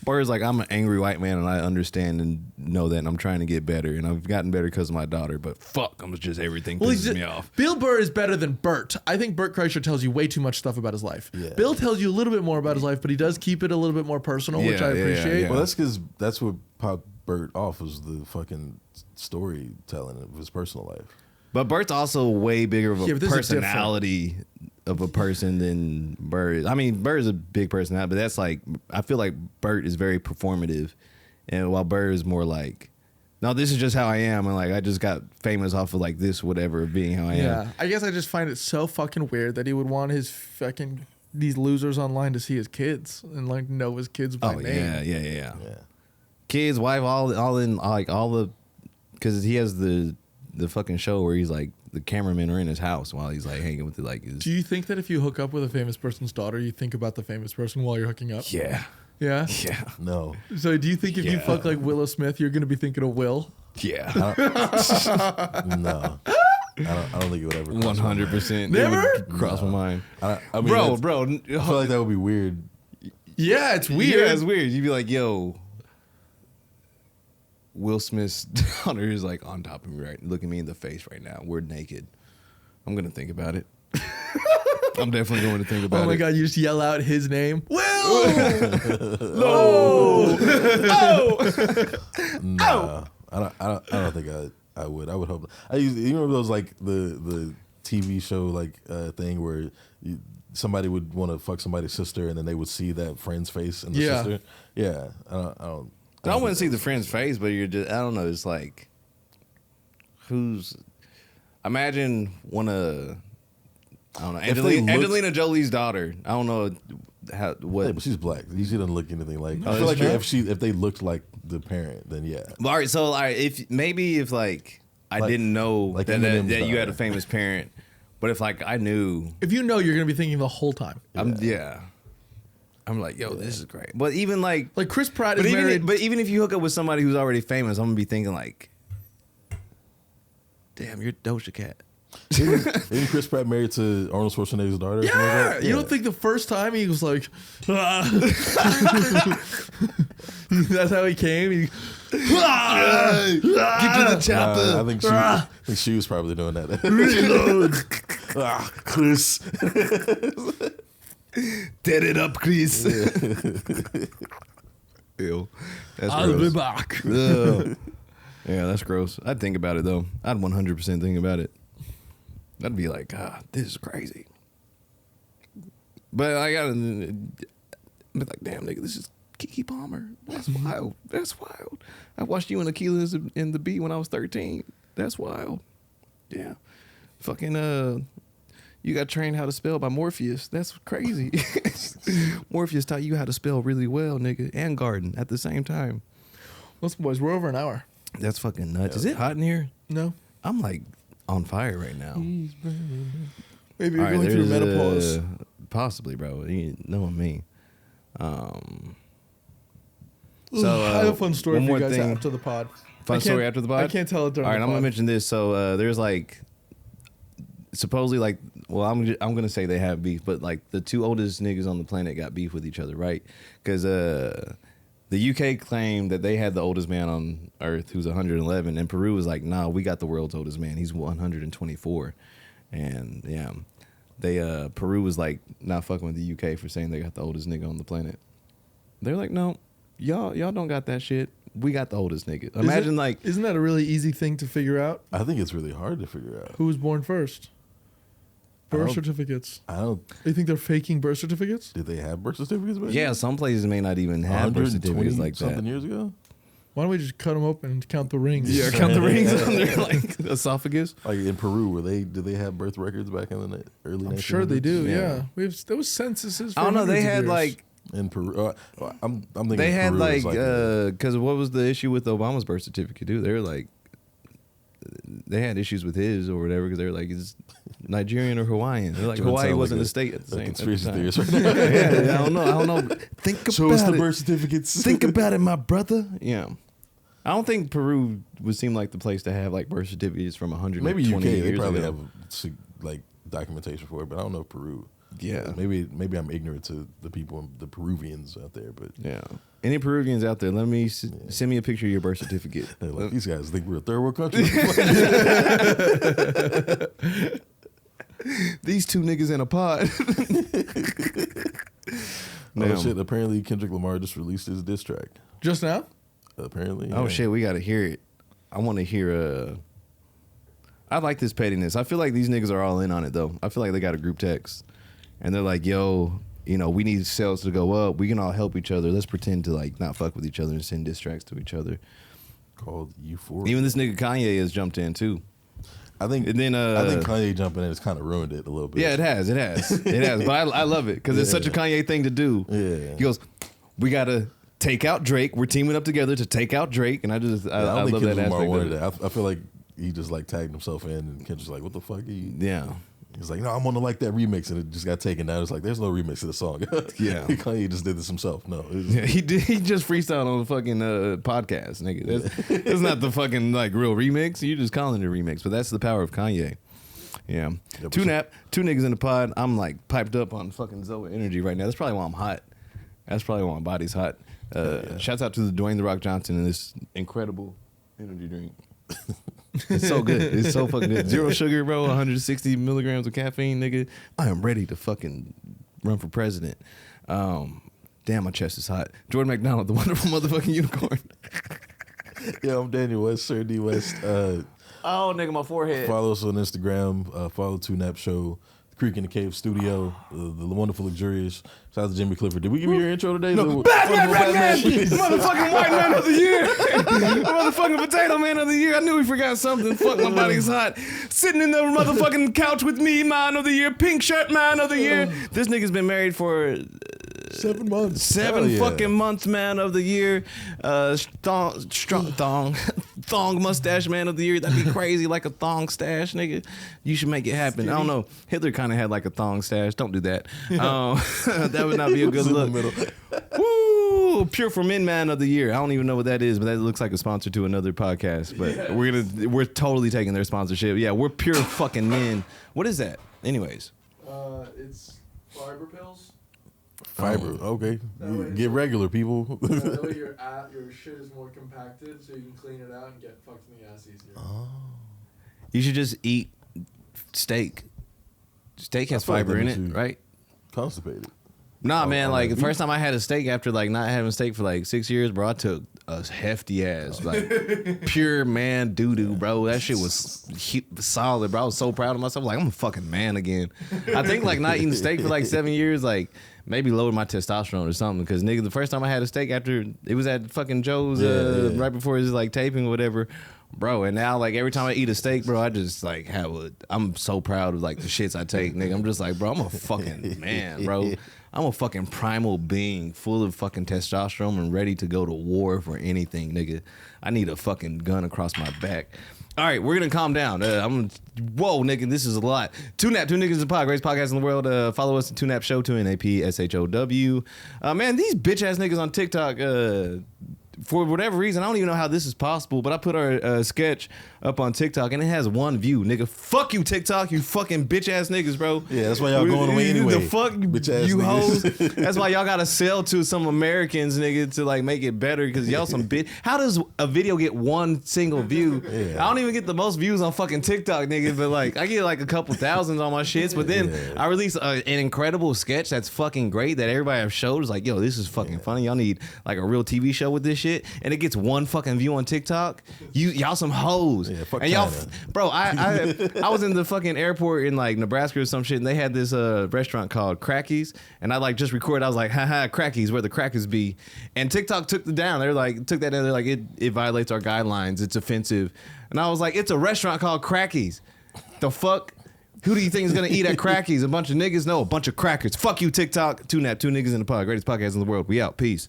Bird's like, I'm an angry white man and I understand and know that and I'm trying to get better and I've gotten better because of my daughter, but fuck, I'm just everything pisses me off. Bill Burr is better than Bert. I think Bert Kreischer tells you way too much stuff about his life. Yeah. Bill tells you a little bit more about his life, but he does keep it a little bit more personal, which I appreciate. yeah. Well, that's because that's what popped Bert off was the fucking storytelling of his personal life. But Bert's also way bigger of a but this is personality of a person than Bert is. I mean, Bert is a big personality, but that's like, I feel like Bert is very performative. And while Bert is more like, no, this is just how I am. And like, I just got famous off of like this, whatever, being how I am. Yeah. I guess I just find it so fucking weird that he would want his fucking, these losers online to see his kids and like know his kids by name. Yeah. Kids, wife, all in, like all the, because he has the fucking show where he's like, the cameramen are in his house while he's like hanging with his. Do you think that if you hook up with a famous person's daughter, you think about the famous person while you're hooking up? Yeah. Yeah? Yeah. No. So do you think if you fuck like Willow Smith, you're going to be thinking of Will? Yeah. No. I don't think it would ever. 100%. Never? Cross my mind. I mean, bro. I feel like that would be weird. Yeah, it's weird. Yeah, it's weird. You'd be like, yo, Will Smith's daughter is like on top of me, right? Looking me in the face right now. We're naked. I'm going to think about it. I'm definitely going to think about it. Oh my God, you just yell out his name. Will! No! No. I don't think I would. I would hope. You remember those like the TV show like thing where somebody would want to fuck somebody's sister and then they would see that friend's face and the sister. Yeah. I wouldn't see the friend's face, but you're just, I don't know. It's like, imagine I don't know, Angelina Jolie's daughter. I don't know what. Yeah, but she's black. She doesn't look anything like. Oh, I feel like true? if they looked like the parent, then yeah. All right, so if like I didn't know like that Eminem's you had daughter. a famous parent, but if like I knew, If you know, you're going to be thinking the whole time. I'm like, yo, this is great. But even like Chris Pratt but is even married. but even if you hook up with somebody who's already famous, I'm gonna be thinking like, damn, you're Doja Cat. Isn't Chris Pratt married to Arnold Schwarzenegger's daughter? or something like Yeah, that? you don't think the first time he was like, that's how he came? Get to the chopper. I think she was probably doing that. Chris. Dead it up, Chris. Ew. That's I'll gross. be back. Ugh. Yeah, that's gross. I'd think about it though. I'd 100% think about it. I'd be like, God, this is crazy. But I gotta be like, damn, nigga, this is Keke Palmer. That's wild. That's wild. I watched you and Achilles in the B when I was 13. That's wild. Yeah. Fucking you got trained how to spell by Morpheus. That's crazy. Morpheus taught you how to spell really well, nigga, and garden at the same time. Listen, boys, we're over an hour. That's fucking nuts. Is it hot in here? No. I'm like on fire right now. Maybe you're All right, going through there's, menopause. Possibly, bro. You knowing me. I have a fun story one for you more guys thing. after the pod. Fun story after the pod? I can't tell it during All right, the I'm pod. gonna mention this. So there's like supposedly like, well, I'm gonna say they have beef, but like the two oldest niggas on the planet got beef with each other, right? Because the UK claimed that they had the oldest man on Earth, who's 111, and Peru was like, nah, we got the world's oldest man. He's 124, and yeah, they Peru was like not fucking with the UK for saying they got the oldest nigga on the planet. They're like, no, y'all don't got that shit. We got the oldest nigga. Imagine like, Isn't that a really easy thing to figure out? I think it's really hard to figure out. Who was born first? Birth don't- certificates. I don't. You think they're faking birth certificates? Did they have birth certificates back yeah, some places may not even have birth certificates like something that. years ago. Why don't we just cut them open and count the rings? Yeah, count the rings on their like esophagus. Like in Peru, did they have birth records back in the early? I'm sure they do. Yeah. Yeah, there was censuses. For I don't know. They hundreds of had years. like in Peru. I'm thinking they had Peru like is because what was the issue with Obama's birth certificate? Dude, they were like they had issues with his or whatever because they were like, is Nigerian or Hawaiian? They're like, Trying to Hawaii sound wasn't like a state at the same conspiracy time. theorist right now. Yeah, I don't know. Think Show us about the it. birth certificates. Think about it, my brother. Yeah. I don't think Peru would seem like the place to have like birth certificates from 120 Maybe UK. years They probably ago. have like documentation for it, but I don't know Peru. Yeah. Maybe I'm ignorant to the people, the Peruvians out there, but Yeah. Any Peruvians out there, let me send me a picture of your birth certificate. they're like, these guys think we're a third world country. These two niggas in a pod. Oh Damn. shit! Apparently Kendrick Lamar just released his diss track. Just now? Apparently. Oh yeah. shit, we gotta hear it. I want to hear. I like this pettiness. I feel like these niggas are all in on it though. I feel like they got a group text, and they're like, "Yo, you know, we need sales to go up. We can all help each other. Let's pretend to like not fuck with each other and send diss tracks to each other." Called Euphoria. Even this nigga Kanye has jumped in too. I think. And then I think Kanye jumping in has kind of ruined it a little bit. Yeah, it has. But I love it because it's such a Kanye thing to do. Yeah. He goes, "We gotta take out Drake. We're teaming up together to take out Drake." And I I love don't think that Kendrick Lamar aspect wanted of it. that. I feel like he just like tagged himself in, and Kendrick's like, "What the fuck?" Yeah. He's like, "No, I'm gonna like that remix," and it just got taken down. It's like, there's no remix to the song. Yeah. Kanye just did this himself. No, it was- Yeah, he did. He just freestyled on the fucking podcast, nigga. That's not the fucking like real remix. You just calling it a remix, but that's the power of Kanye. Yeah. but Two niggas in the pod. I'm like piped up on fucking Zoa Energy right now. That's probably why I'm hot. That's probably why my body's hot. Shouts out to the Dwayne the Rock Johnson and this incredible energy drink. It's so good. It's so fucking good. 0 sugar, bro. 160 milligrams of caffeine, nigga. I am ready to fucking run for president. Damn, my chest is hot. Jordan McDonald, the wonderful motherfucking unicorn. Yeah, I'm Daniel West, Sir D West. Oh, nigga, my forehead. Follow us on Instagram. Follow 2Nap Show, Creek in the Cave Studio, the wonderful luxurious. Shout out to Jimmy Clifford. Did we give you your intro today? No. Batman, motherfucking white man of the year. Motherfucking potato man of the year. I knew we forgot something. Fuck, my body's hot. Sitting in the motherfucking couch with me, man of the year. Pink shirt man of the year. This nigga's been married for 7 months. 7 Hell yeah. fucking months, man of the year. Thong mustache man of the year. That'd be crazy, like a thong stash, nigga. You should make it happen. I don't know. Hitler kind of had like a thong stash. Don't do that. That would not be a good In the look. middle. Woo! Pure for Men Man of the Year. I don't even know what that is, but that looks like a sponsor to another podcast. But we're totally taking their sponsorship. Yeah, we're pure fucking men. What is that? Anyways. It's fiber pills. Fiber. Okay. That way Get regular, people. That way your shit is more compacted, so you can clean it out and get fucked in the ass easier. You should just eat steak. Steak has I feel like fiber that in makes it, you- right? Constipated. Nah, man. oh, Like yeah. the first time I had a steak after like not having steak for like 6 years, bro, I took a hefty ass, like pure man doo doo, bro. That shit was solid, bro. I was so proud of myself. Like I'm a fucking man again. I think like not eating steak for like 7 years, like maybe lowered my testosterone or something. Because nigga, the first time I had a steak after it was at fucking Joe's Yeah. right before his like taping or whatever. Bro, and now like every time I eat a steak, bro, I just like I'm so proud of like the shits I take, nigga. I'm just like, bro, I'm a fucking man, bro. I'm a fucking primal being full of fucking testosterone and ready to go to war for anything, nigga. I need a fucking gun across my back. All right, we're gonna calm down. Whoa, nigga, this is a lot. 2Nap, 2 Niggas in the Pod, greatest podcast in the world. Follow us at 2Nap Show, 2NAPSHOW. Man, these bitch ass niggas on TikTok, for whatever reason, I don't even know how this is possible, but I put our sketch up on TikTok and it has 1 view, nigga. Fuck you, TikTok, you fucking bitch ass niggas, bro. Yeah, that's why y'all going away anyway. The fuck, Bitch ass you hoes. niggas. That's why y'all gotta sell to some Americans, nigga, to like make it better because y'all some bitch. How does a video get 1 single view? Yeah. I don't even get the most views on fucking TikTok, nigga, but like I get like a couple thousands on my shits. But then I release an incredible sketch that's fucking great that everybody I've showed is like, yo, this is fucking funny. Y'all need like a real TV show with this shit, and it gets 1 fucking view on TikTok. Y'all some hoes. Yeah, fuck and y'all, China. bro, I was in the fucking airport in like Nebraska or some shit, and they had this restaurant called Crackies, and I like just recorded. I was like, haha, Crackies, where the crackers be. And TikTok took it down. They're like, took that down. They're like, it violates our guidelines. It's offensive. And I was like, it's a restaurant called Crackies. The fuck? Who do you think is gonna eat at Crackies? A bunch of niggas? No, a bunch of crackers. Fuck you, TikTok. 2Nap, 2 Niggas in the Pod, greatest podcast in the world. We out. Peace.